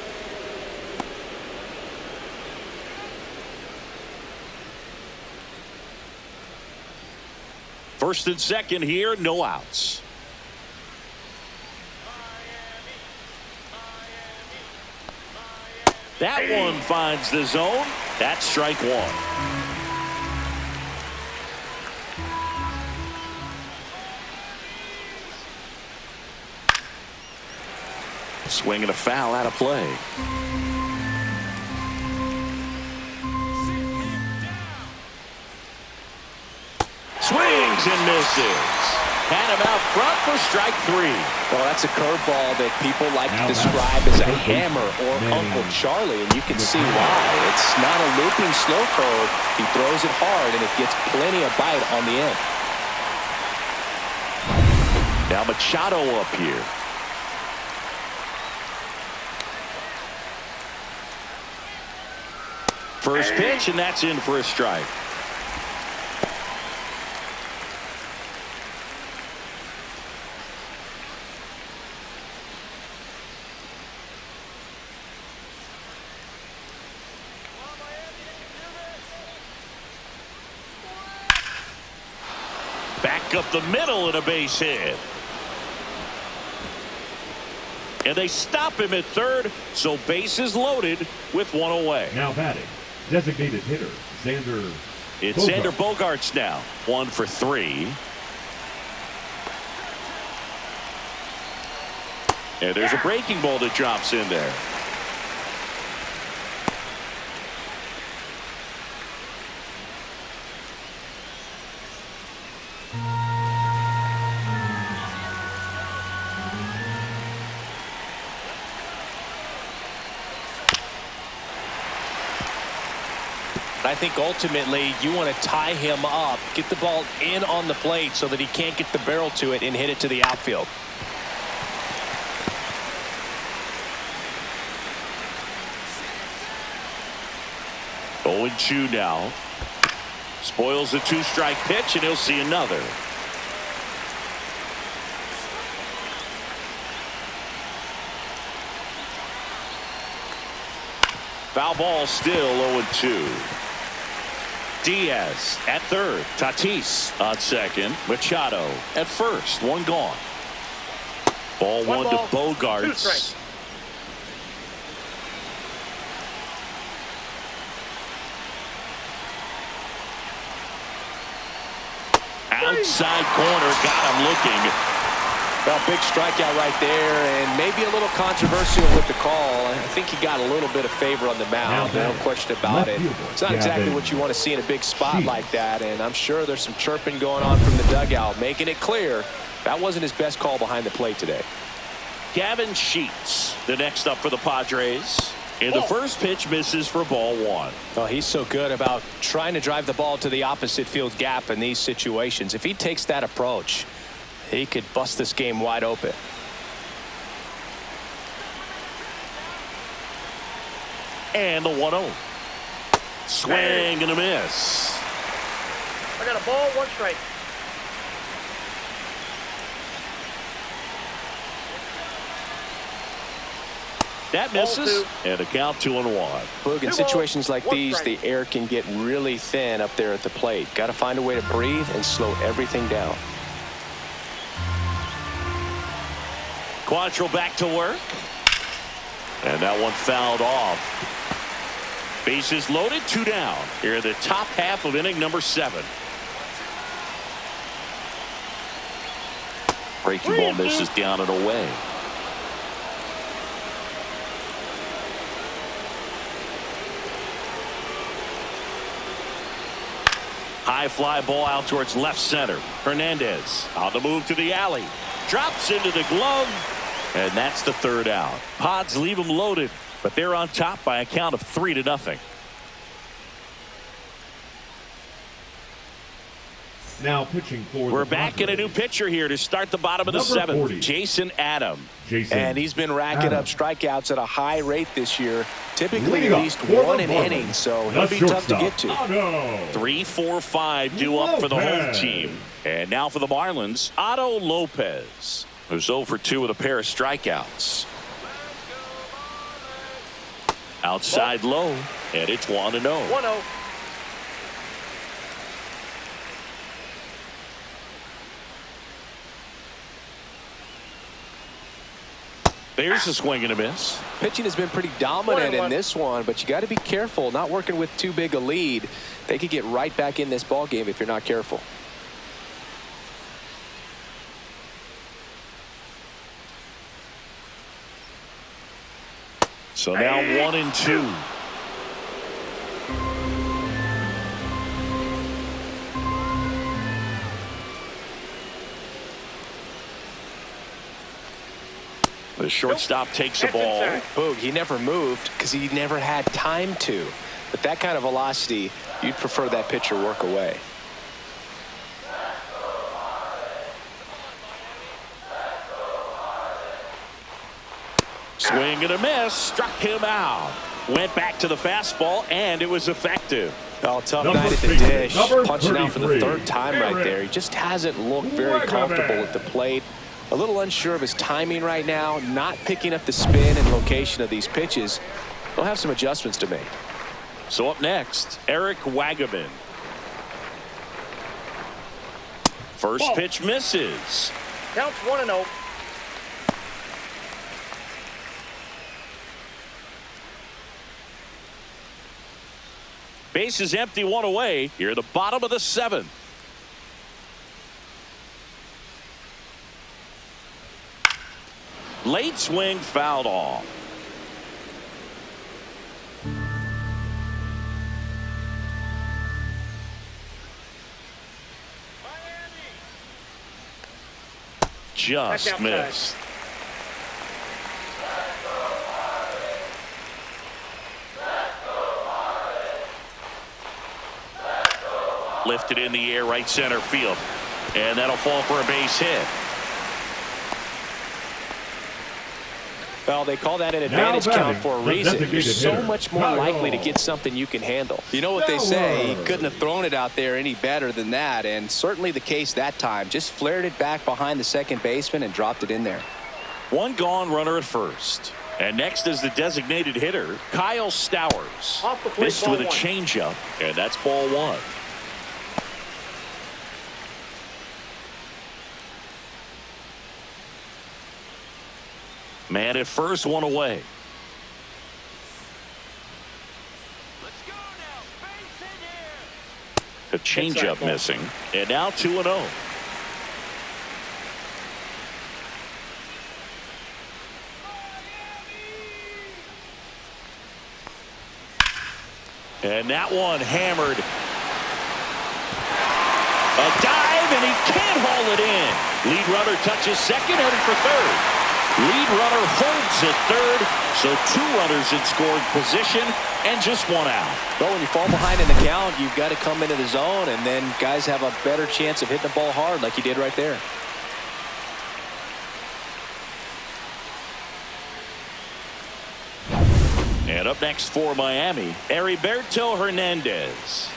First and second here, no outs. That one finds the zone. That's strike 1. Swing and a foul out of play. Swings and misses. Had him out front for strike 3.
Well, that's a curveball that people like
Now
to
that's
describe as a
the
hammer or
man.
Uncle Charlie, and you can see why. It's not a looping slow curve. He throws it hard, and it gets plenty of bite on the end.
Now Machado up here. First pitch, and that's in for a strike. Back up the middle and a base hit. And they stop him at third, so base is loaded with 1 away.
Now batting, designated hitter, Xander.
It's
Bogart.
Xander Bogaerts now, 1 for 3. And there's a breaking ball that drops in there.
I think ultimately you want to tie him up, get the ball in on the plate so that he can't get the barrel to it and hit it to the outfield.
Oh, 0-2 now. Spoils the 2-strike pitch, and he'll see another. Foul ball still 0-2. Diaz at third. Tatis on second. Machado at first. 1 gone. Ball 1 to
2
Bogaerts.
strikes.
Outside corner, got him looking.
Well, big strikeout right there, and maybe a little controversial with the call. I think he got a little bit of favor on the mound. No question about it. It's not exactly what you want to see in a big spot like that, and I'm sure there's some chirping going on from the dugout, making it clear that wasn't his best call behind the plate today.
Gavin Sheets, the next up for the Padres. And the first pitch misses for ball 1.
Oh, he's so good about trying to drive the ball to the opposite field gap in these situations. If he takes that approach, he could bust this game wide open.
And the 1-0. Swing and a miss.
I got a ball, 1 strike.
That
Ball
misses.
2.
And a count 2-1.
Look, in
2
situations
balls,
like
1
these,
strike.
the air can get really thin up there at the plate. Got to find a way to breathe and slow everything down.
Quantrill back to work. And that one fouled off. Bases loaded, 2 down. Here in the top half of inning number 7. Breaking ball misses down and away. High fly ball out towards left center. Hernandez on the move to the alley. Drops into the glove. And that's the 3rd out. Pods leave them loaded, but they're on top by a count of 3-0.
Now pitching for
We're
the
back in a new pitcher here to start the bottom of the
Number
7th.
40.
Jason Adam.
And he's been racking up strikeouts at a high rate this year. Typically
Leading
at
up
least
for
one
the
an
Marlins,
inning, so
the
he'll be tough to get to.
Otto
3-4-5 due up for the home
Lopez.
team. And now for the Marlins, Otto Lopez, who's 0 for 2 with a pair of strikeouts. Outside low, and it's 1-0.
1-0.
There's a swing and a miss.
Pitching has been pretty dominant
1-1.
in this one, but you got to be careful. Not working with too big a lead. They could get right back in this ball game if you're not careful.
So now 1-2. The shortstop takes the
That's
ball.
inside.
Boog, he never moved because he never had time to. But that kind of velocity, you'd prefer that pitcher work away.
Swing and a miss. Struck him out. Went back to the fastball, and it was effective.
Oh, tough
Number
night at the
33.
dish.
Number
Punching out for the
33.
3rd time right there. He just hasn't looked very comfortable at the plate. A little unsure of his timing right now. Not picking up the spin and location of these pitches. He'll have some adjustments to make.
So up next, Eric Wagaman. First
Ball.
pitch misses.
Counts 1-0.
Base is empty, 1 away. Here at the bottom of the 7th. Late swing fouled off. Just
Back outside.
missed. Lifted in the air, right center field. And that'll fall for a base hit.
Well, they call that an advantage
batting,
count for a
the
reason. You're
designated
so
hitter,
much more
Kyle.
likely to get something you can handle. You know what they say, he couldn't have thrown it out there any better than that, and certainly the case that time. Just flared it back behind the second baseman and dropped it in there.
1 gone, runner at first. And next is the designated hitter, Kyle Stowers.
Off the plate,
This
ball
with a
1.
changeup, and that's ball 1. Man at first, 1 away. The changeup missing, and now 2-0. And that one hammered. A dive, and he can't haul it in. Lead runner touches second, headed for third. Lead runner holds at third, so 2 runners in scoring position and just 1 out.
Well, when you fall behind in the count, you've got to come into the zone, and then guys have a better chance of hitting the ball hard like you did right there.
And up next for Miami, Heriberto Hernandez.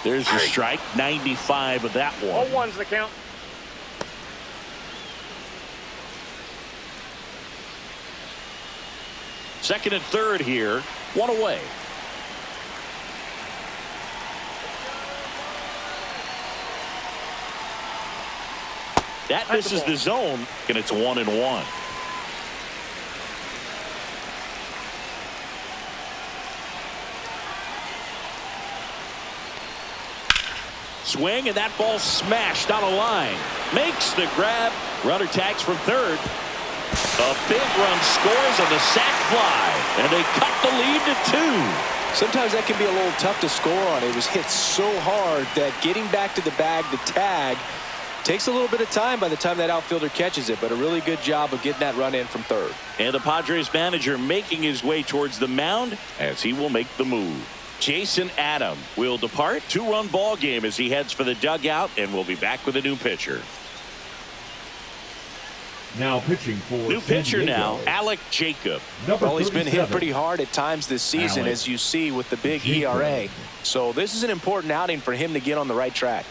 There's a strike, 95 of that one.
0-1's the count.
Second and third here, 1 away. That misses the zone, and it's 1-1. Swing, and that ball smashed on a line. Makes the grab. Runner tags from third. A big run scores on the sac fly, and they cut the lead to 2.
Sometimes that can be a little tough to score on. It was hit so hard that getting back to the bag, the tag, takes a little bit of time by the time that outfielder catches it, but a really good job of getting that run in from third.
And the Padres manager making his way towards the mound as he will make the move. Jason Adam will depart. 2-run ball game as he heads for the dugout, and we'll be back with a new pitcher.
Now pitching for
new pitcher now, Alec Jacob.
Well, he's been hit pretty hard at times this season,
Alec
as you see with the big
Jacob.
ERA. So this is an important outing for him to get on the right track.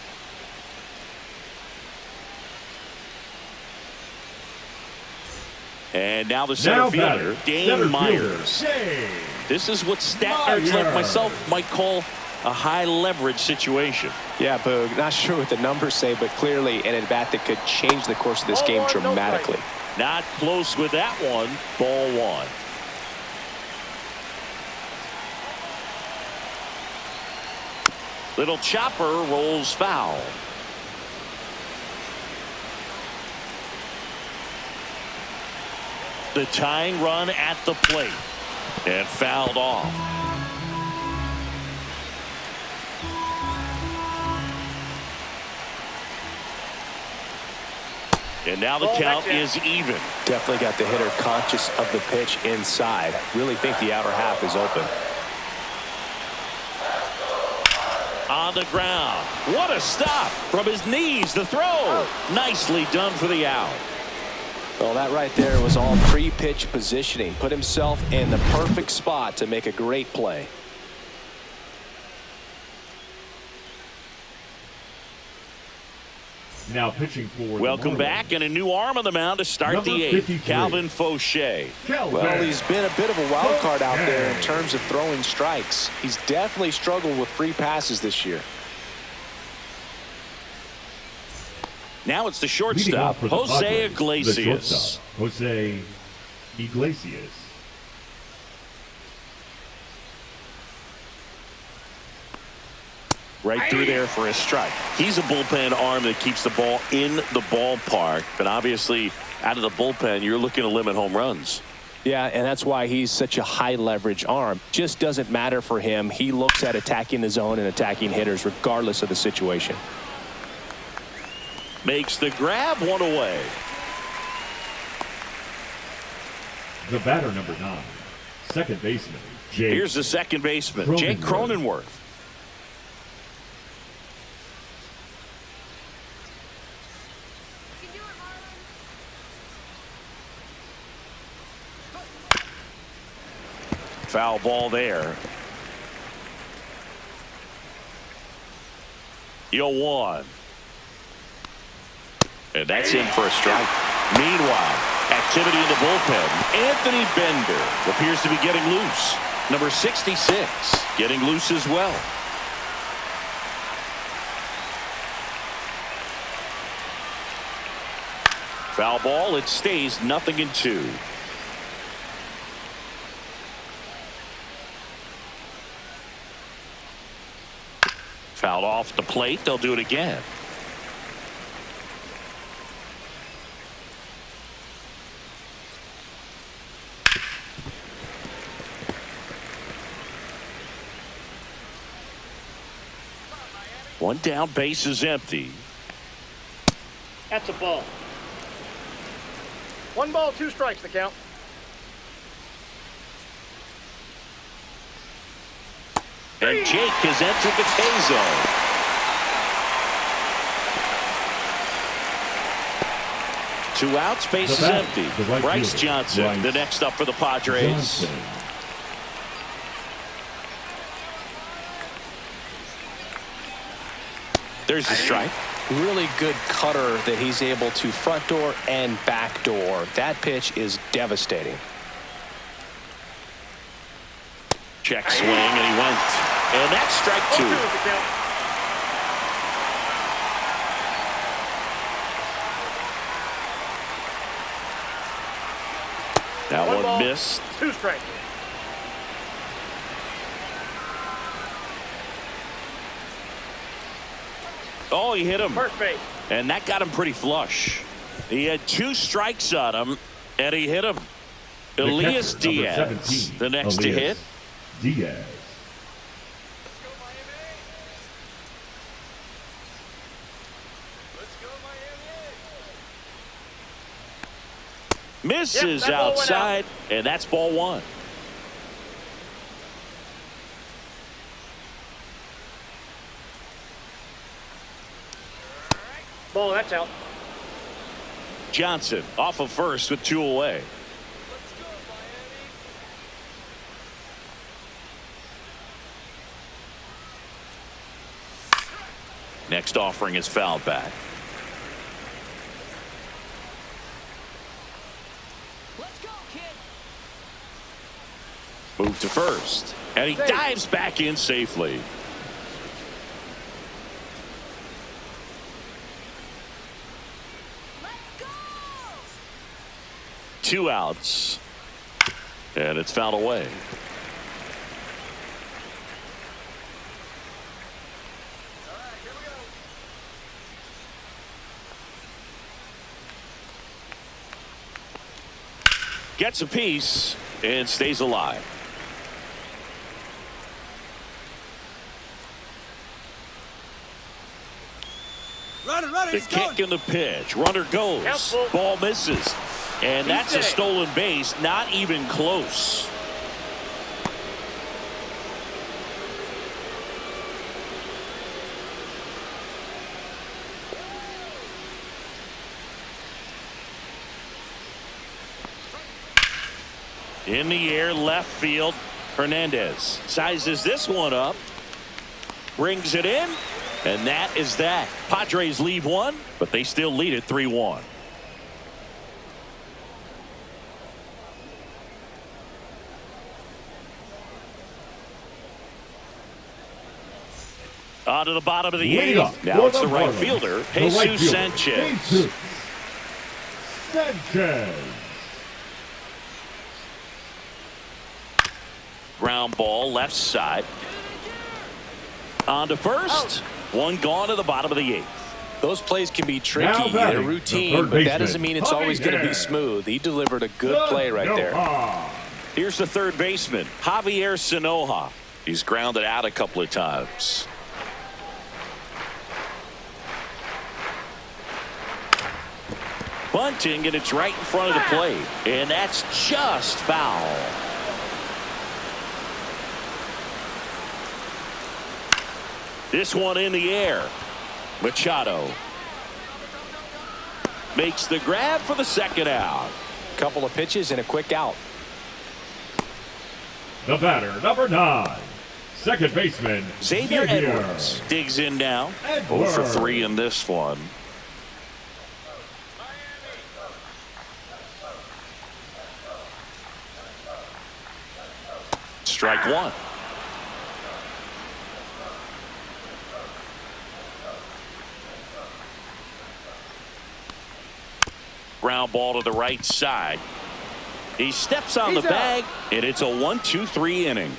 And now the center fielder, Dane Myers. This is what stat nerds like myself might call a high leverage situation.
Yeah, Boog, not sure what the numbers say, but clearly an at-bat that could change the course of this game dramatically.
Not close with that one. Ball 1. Little chopper rolls foul. The tying run at the plate, and fouled off. And now the count is even.
Definitely got the hitter conscious of the pitch inside. Really think the outer half is open.
On the ground. What a stop from his knees. The throw. Nicely done for the out.
Well, that right there was all pre-pitch positioning. Put himself in the perfect spot to make a great play.
Now pitching for
welcome back, and a new arm on the mound to start
Number
the 8th.
53.
Calvin Fauché.
Well, he's been a bit of a wild card out there in terms of throwing strikes. He's definitely struggled with free passes this year.
Now it's the
Leading
shortstop,
off for the
Jose
Padres,
Iglesias.
the shortstop, Jose Iglesias.
Right through there for a strike. He's a bullpen arm that keeps the ball in the ballpark, but obviously out of the bullpen, you're looking to limit home runs.
Yeah, and that's why he's such a high leverage arm. Just doesn't matter for him. He looks at attacking the zone and attacking hitters regardless of the situation.
Makes the grab, 1 away.
The batter, number 9, second baseman, Jake.
Here's the second baseman, Jake Cronenworth. Foul ball there. 0-1. And that's in for a strike. Meanwhile, activity in the bullpen. Anthony Bender appears to be getting loose. Number 66 getting loose as well. Foul ball. It stays 0-2. Fouled off the plate. They'll do it again. One down, base is empty.
That's a ball. 1 ball, 2 strikes, the count.
And Jake has entered the K zone. 2 outs, base is empty.
right
Bryce
fielder,
Johnson,
Bryce
the next up for the Padres.
Johnson.
There's the strike.
Really good cutter that he's able to front door and back door. That pitch is devastating.
Check swing, and he went. And that's strike 2. That one
ball,
missed.
2 strikes.
Oh, he hit him.
First base.
And that got him pretty flush. He had 2 strikes on him, and he hit him.
The
Elias
catcher, number
Diaz,
17,
the next to hit.
Diaz.
Misses
Yep, that ball went
outside, and that's ball 1.
Ball, that's out.
Johnson off of first with 2 away. Next offering is fouled back.
Let's go, kid.
Move to first, and he dives back in safely.
Let's go.
2 outs, and it's fouled away. Gets a piece and stays alive. The kick and the pitch. Runner goes.
Helpful.
Ball misses. And that's a
safe.
stolen base. Not even close. In the air, left field. Hernandez sizes this one up. Brings it in. And that is that. Padres leave 1, but they still lead it 3-1. On to the bottom of the
Leading
8th.
off
Now
for
it's the right
Marlins,
fielder,
the right
Jesus
fielder,
Sanchez.
Jesus Sanchez.
Ground ball left side. On to first. 1 gone to the bottom of the 8th.
Those plays can be
Now
tricky.
batting,
They're
the
routine,
third
but that
baseman,
doesn't mean it's always going to be
Javier.
smooth. He delivered a good play right there.
Sanoja.
Here's the third baseman, Javier Sanoja. He's grounded out a couple of times. Bunting, and it's right in front of the plate. And that's just foul. This one in the air. Machado makes the grab for the second out.
Couple of pitches and a quick out.
The batter, number 9, second baseman,
Xavier Edwards digs in now. 0 for 3 in this one. Strike 1. Ground ball to the right side. He steps on the bag, and it's a 1-2-3 inning.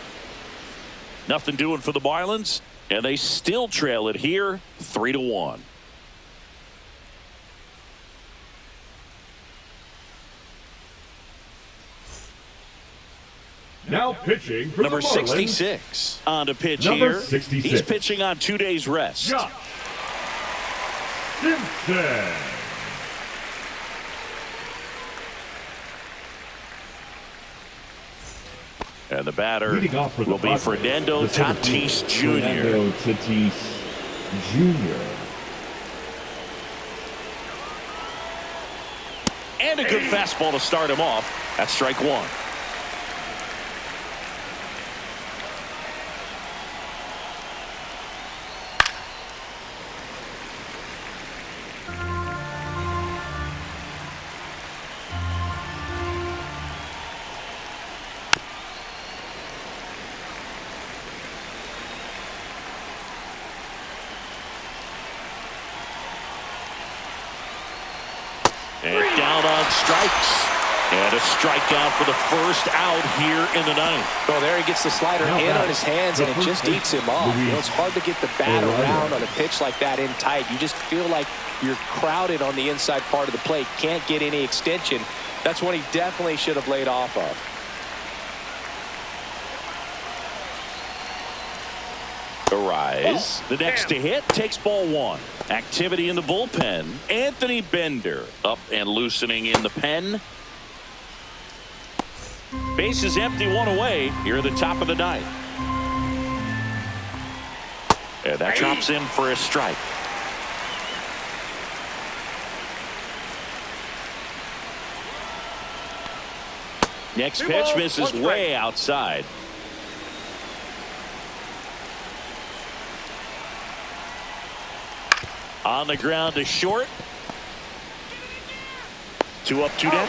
Nothing doing for the Marlins, and they still trail it here 3-1.
Now pitching for
Number
the Marlins,
66 on to pitch
Number
here.
66.
He's pitching on 2 days rest.
Josh Simpson.
And the batter
Leading off for the
will be
Padres,
Fernando
the center
Tatis
fielder,
Jr.
Fernando Tatis Jr.
And a good fastball to start him off. That's strike 1. And down on strikes. And a strikeout for the first out here in the ninth.
Well, there he gets the slider in on his hands, and it just eats him off. You know, it's hard to get the bat around on a pitch like that in tight. You just feel like you're crowded on the inside part of the plate. Can't get any extension. That's one he definitely should have laid off of.
The rise. The next to hit takes ball one. Activity in the bullpen. Anthony Bender up and loosening in the pen. Base is empty, one away here at the top of the ninth. And that drops in for a strike. Next pitch misses way outside. On the ground to short. 2 up, 2 down.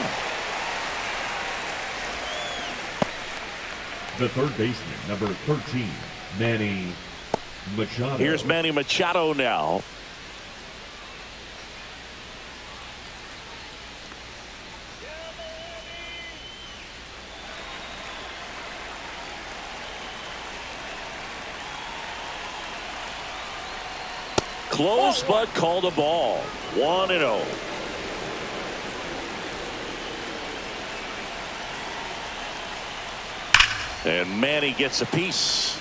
The third baseman, number 13, Manny Machado.
Here's Manny Machado now. Close but called a ball. 1-0. And Manny gets a piece.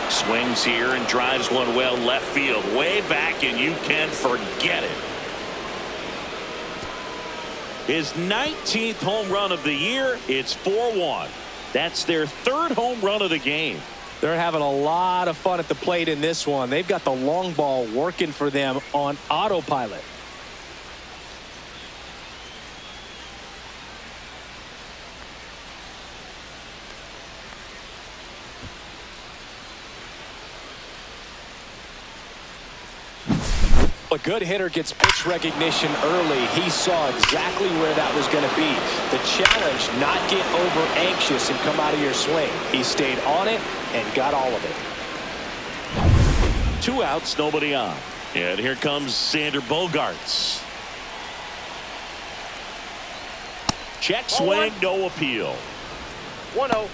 Swings here and drives one well left field. Way back, and you can forget it. His 19th home run of the year. It's 4-1. That's their third home run of the game.
They're having a lot of fun at the plate in this one. They've got the long ball working for them on autopilot. A good hitter gets pitch recognition early. He saw exactly where that was going to be. The challenge, not get over anxious and come out of your swing. He stayed on it and got all of it.
2 outs, nobody on. And here comes Xander Bogaerts. Check swing, no appeal.
1-0.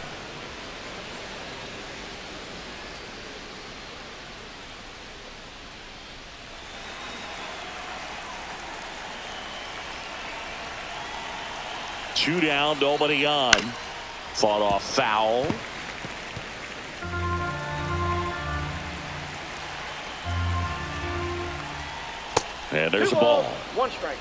Two down, nobody on. Fought off foul. And there's a ball.
1 strike.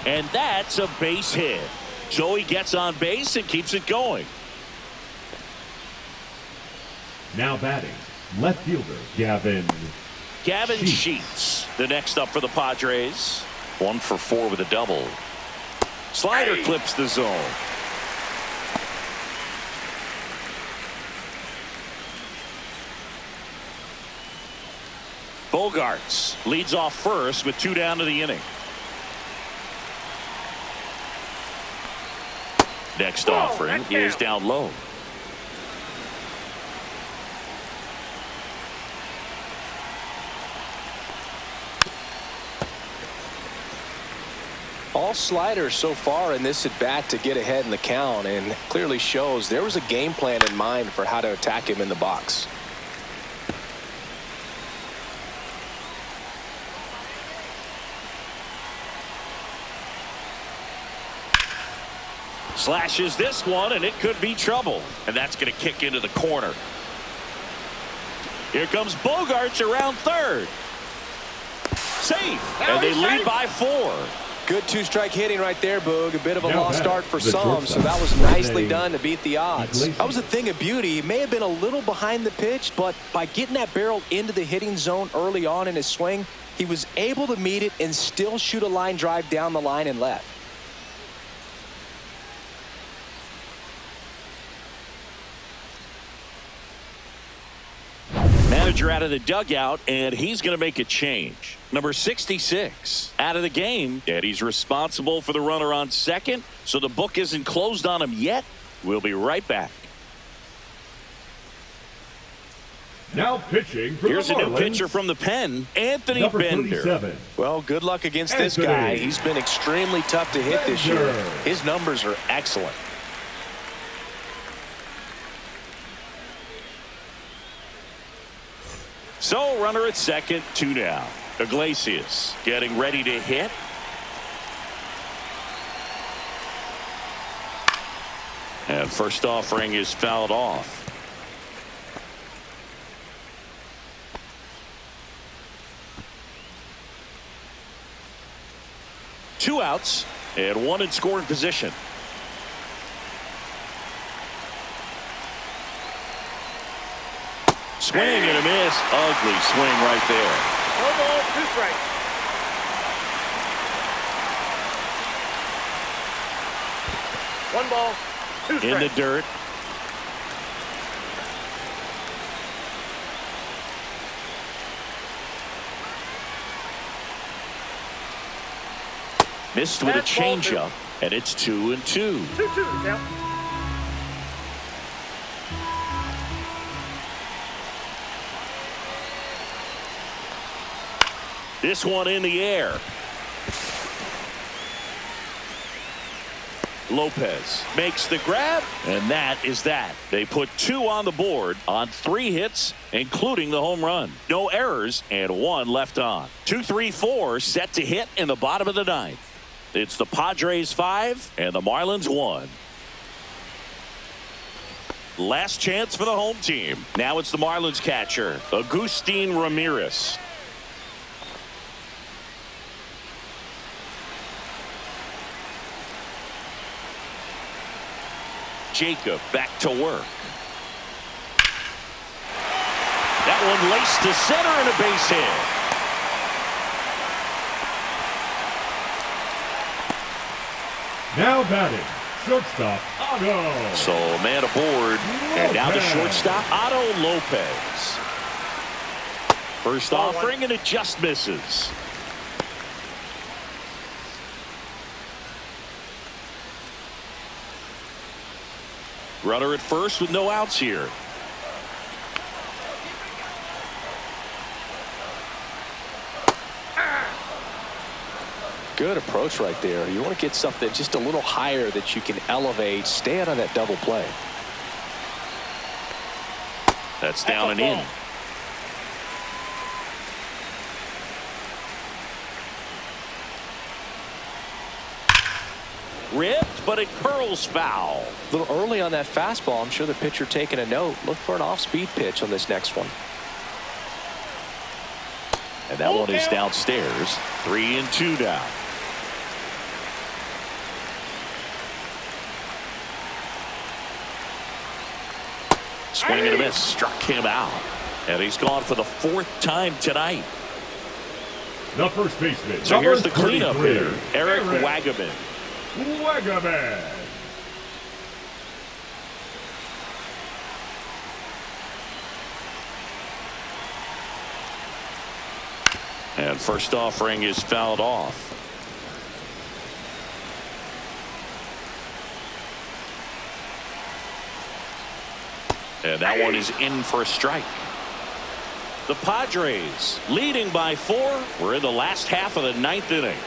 And that's a base hit. So he gets on base and keeps it going.
Now batting, left fielder Gavin
Sheets. The next up for the Padres. 1 for 4 with a double. Slider clips the zone. Bogaerts leads off first with 2 down to the inning. Next offering is down low.
All sliders so far in this at bat to get ahead in the count, and clearly shows there was a game plan in mind for how to attack him in the box.
Slashes this one, and it could be trouble. And that's going to kick into the corner. Here comes Bogaerts around third. Safe. And they lead by 4.
Good 2-strike hitting right there, Boog. A bit of a
Now
lost start for
the
some, so that was nicely done to beat the odds. That was a thing of beauty. He may have been a little behind the pitch, but by getting that barrel into the hitting zone early on in his swing, he was able to meet it and still shoot a line drive down the line and left.
manager out of the dugout, and he's going to make a change. Number 66 out of the game, and he's responsible for the runner on second, so the book isn't closed on him yet. We'll be right back.
Now pitching for
Here's
the
a new
Marlins,
pitcher from the pen, Anthony
number
Bender.
37.
Well, good luck against
Anthony
this guy. He's been extremely tough to hit this year.
Bender.
His numbers are excellent.
So runner at second, 2 down. Iglesias getting ready to hit. And first offering is fouled off. Two outs and one in scoring position. Swing and a miss. Ugly swing right there.
No ball, 2 strikes. One ball, 2 strikes.
In the dirt. Missed with a
That's ball 2.
changeup, and it's 2-2.
2-2 the count.
This one in the air. Lopez makes the grab, and that is that. They put 2 on the board on 3 hits, including the home run. No errors and 1 left on. 2-3-4 set to hit in the bottom of the 9th. It's the Padres 5 and the Marlins 1. Last chance for the home team. Now it's the Marlins catcher, Agustin Ramirez. Jacob back to work. That one laced to center and a base hit.
Now batting, shortstop, Otto.
So man aboard, and now the shortstop, Otto Lopez. First offering, and it just misses. Runner at first with no outs here.
Good approach right there. You want to get something just a little higher that you can elevate. Stay out of that double play.
That's down and in. Ripped, but it curls foul.
A little early on that fastball. I'm sure the pitcher taking a note. Look for an off-speed pitch on this next one.
And that one is downstairs. 3-2 down. Swing and a miss. Struck him out. And he's gone for the 4th time tonight.
The first baseman.
So here's the cleanup
33,
hitter, Eric Wagaman.
Wagaman.
And first offering is fouled off. And that one is in for a strike. The Padres leading by 4. We're in the last half of the 9th inning.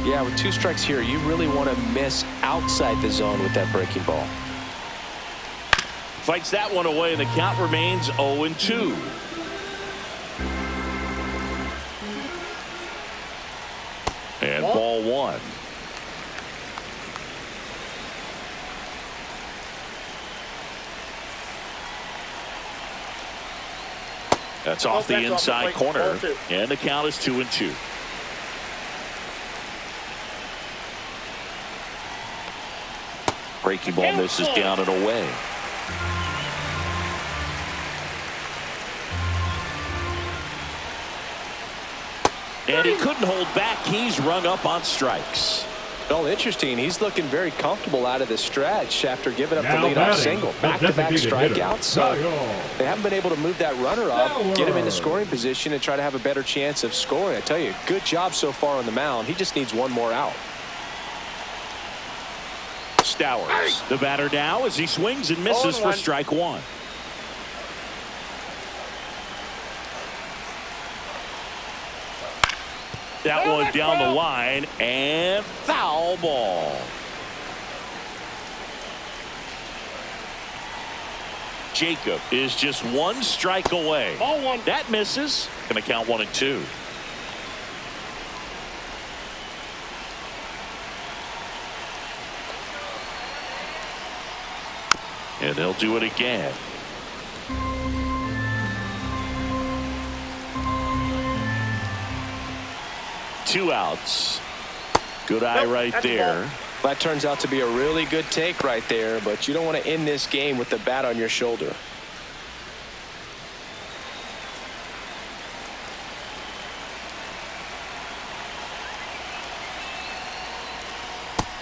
Yeah, with 2 strikes here, you really want to miss outside the zone with that breaking ball.
Fights that one away, and the count remains 0-2. And ball 1. That's off the inside corner, and the count is 2-2. Breaking ball misses down and away. And he couldn't hold back. He's rung up on strikes.
Well, interesting. He's looking very comfortable out of the stretch after giving up the
Now
leadoff
batting,
single.
the
Back-to-back
designated hitter,
strikeouts. So
Diego.
they haven't been able to move that runner up, get him into
Power.
scoring position, and try to have a better chance of scoring. I tell you, good job so far on the mound. He just needs one more out.
Stowers, the batter now as he swings and misses for
0-1.
strike one. That one down the line and foul ball. Jacob is just one strike away.
Ball one.
That misses. Going to count 1-2. And they'll do it again. Two outs. Good eye right
that's a
there.
That turns out to be a really good take right there, but you don't want to end this game with the bat on your shoulder.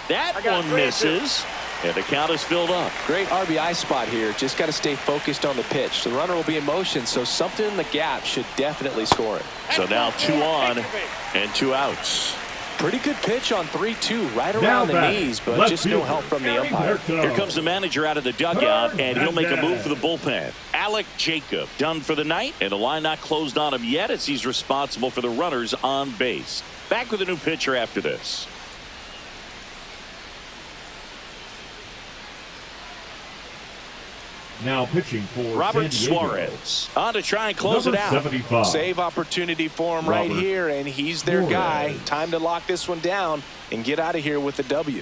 That
I got
one
3-2.
misses. And the count is filled up.
Great RBI spot here. Just got to stay focused on the pitch. The runner will be in motion, so something in the gap should definitely score it.
So now 2 on and 2 outs.
Pretty good pitch on 3-2, right
Now
around the
batting,
knees, but
left
just no
fielder,
help from the umpire.
Here comes the manager out of the dugout, and he'll make a move for the
Hernandez.
bullpen. Alec Jacob done for the night, and the line not closed on him yet as he's responsible for the runners on base. Back with a new pitcher after this.
Now pitching for
Robert
San Diego,
Suarez on to try and close
number
it out.
75.
Save opportunity for him right
Robert
here, and he's their guy.
Suarez.
Time to lock this one down and get out of here with the W.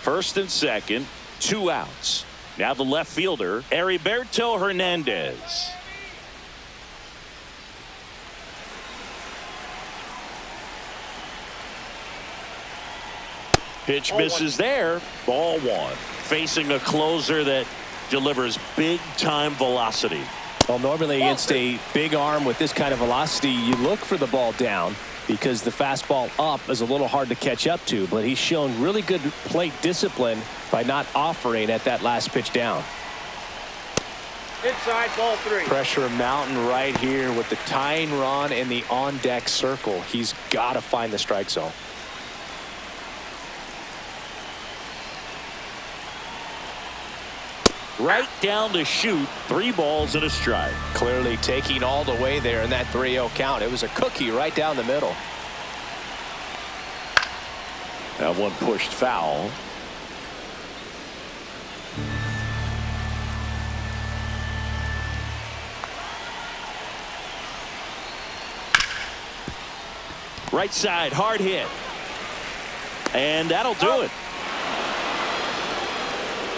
First and second, 2 outs. Now the left fielder, Heriberto Hernandez. Pitch misses there. Ball 1. Facing a closer that delivers big-time velocity.
Well, normally against a big arm with this kind of velocity, you look for the ball down because the fastball up is a little hard to catch up to, but he's shown really good plate discipline by not offering at that last pitch down.
Inside, ball 3.
Pressure mountain right here with the tying run in the on-deck circle. He's got to find the strike zone.
Right down to shoot. 3 balls and a strike.
Clearly taking all the way there in that 3-0 count. It was a cookie right down the middle.
That one pushed foul. Right side, hard hit. And that'll do it.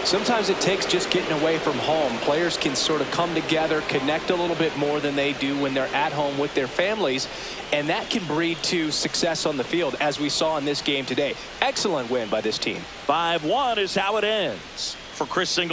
Sometimes it takes just getting away from home. Players can sort of come together, connect a little bit more than they do when they're at home with their families, and that can breed to success on the field, as we saw in this game today. Excellent win by this team.
5-1 is how it ends. For Chris Singleton.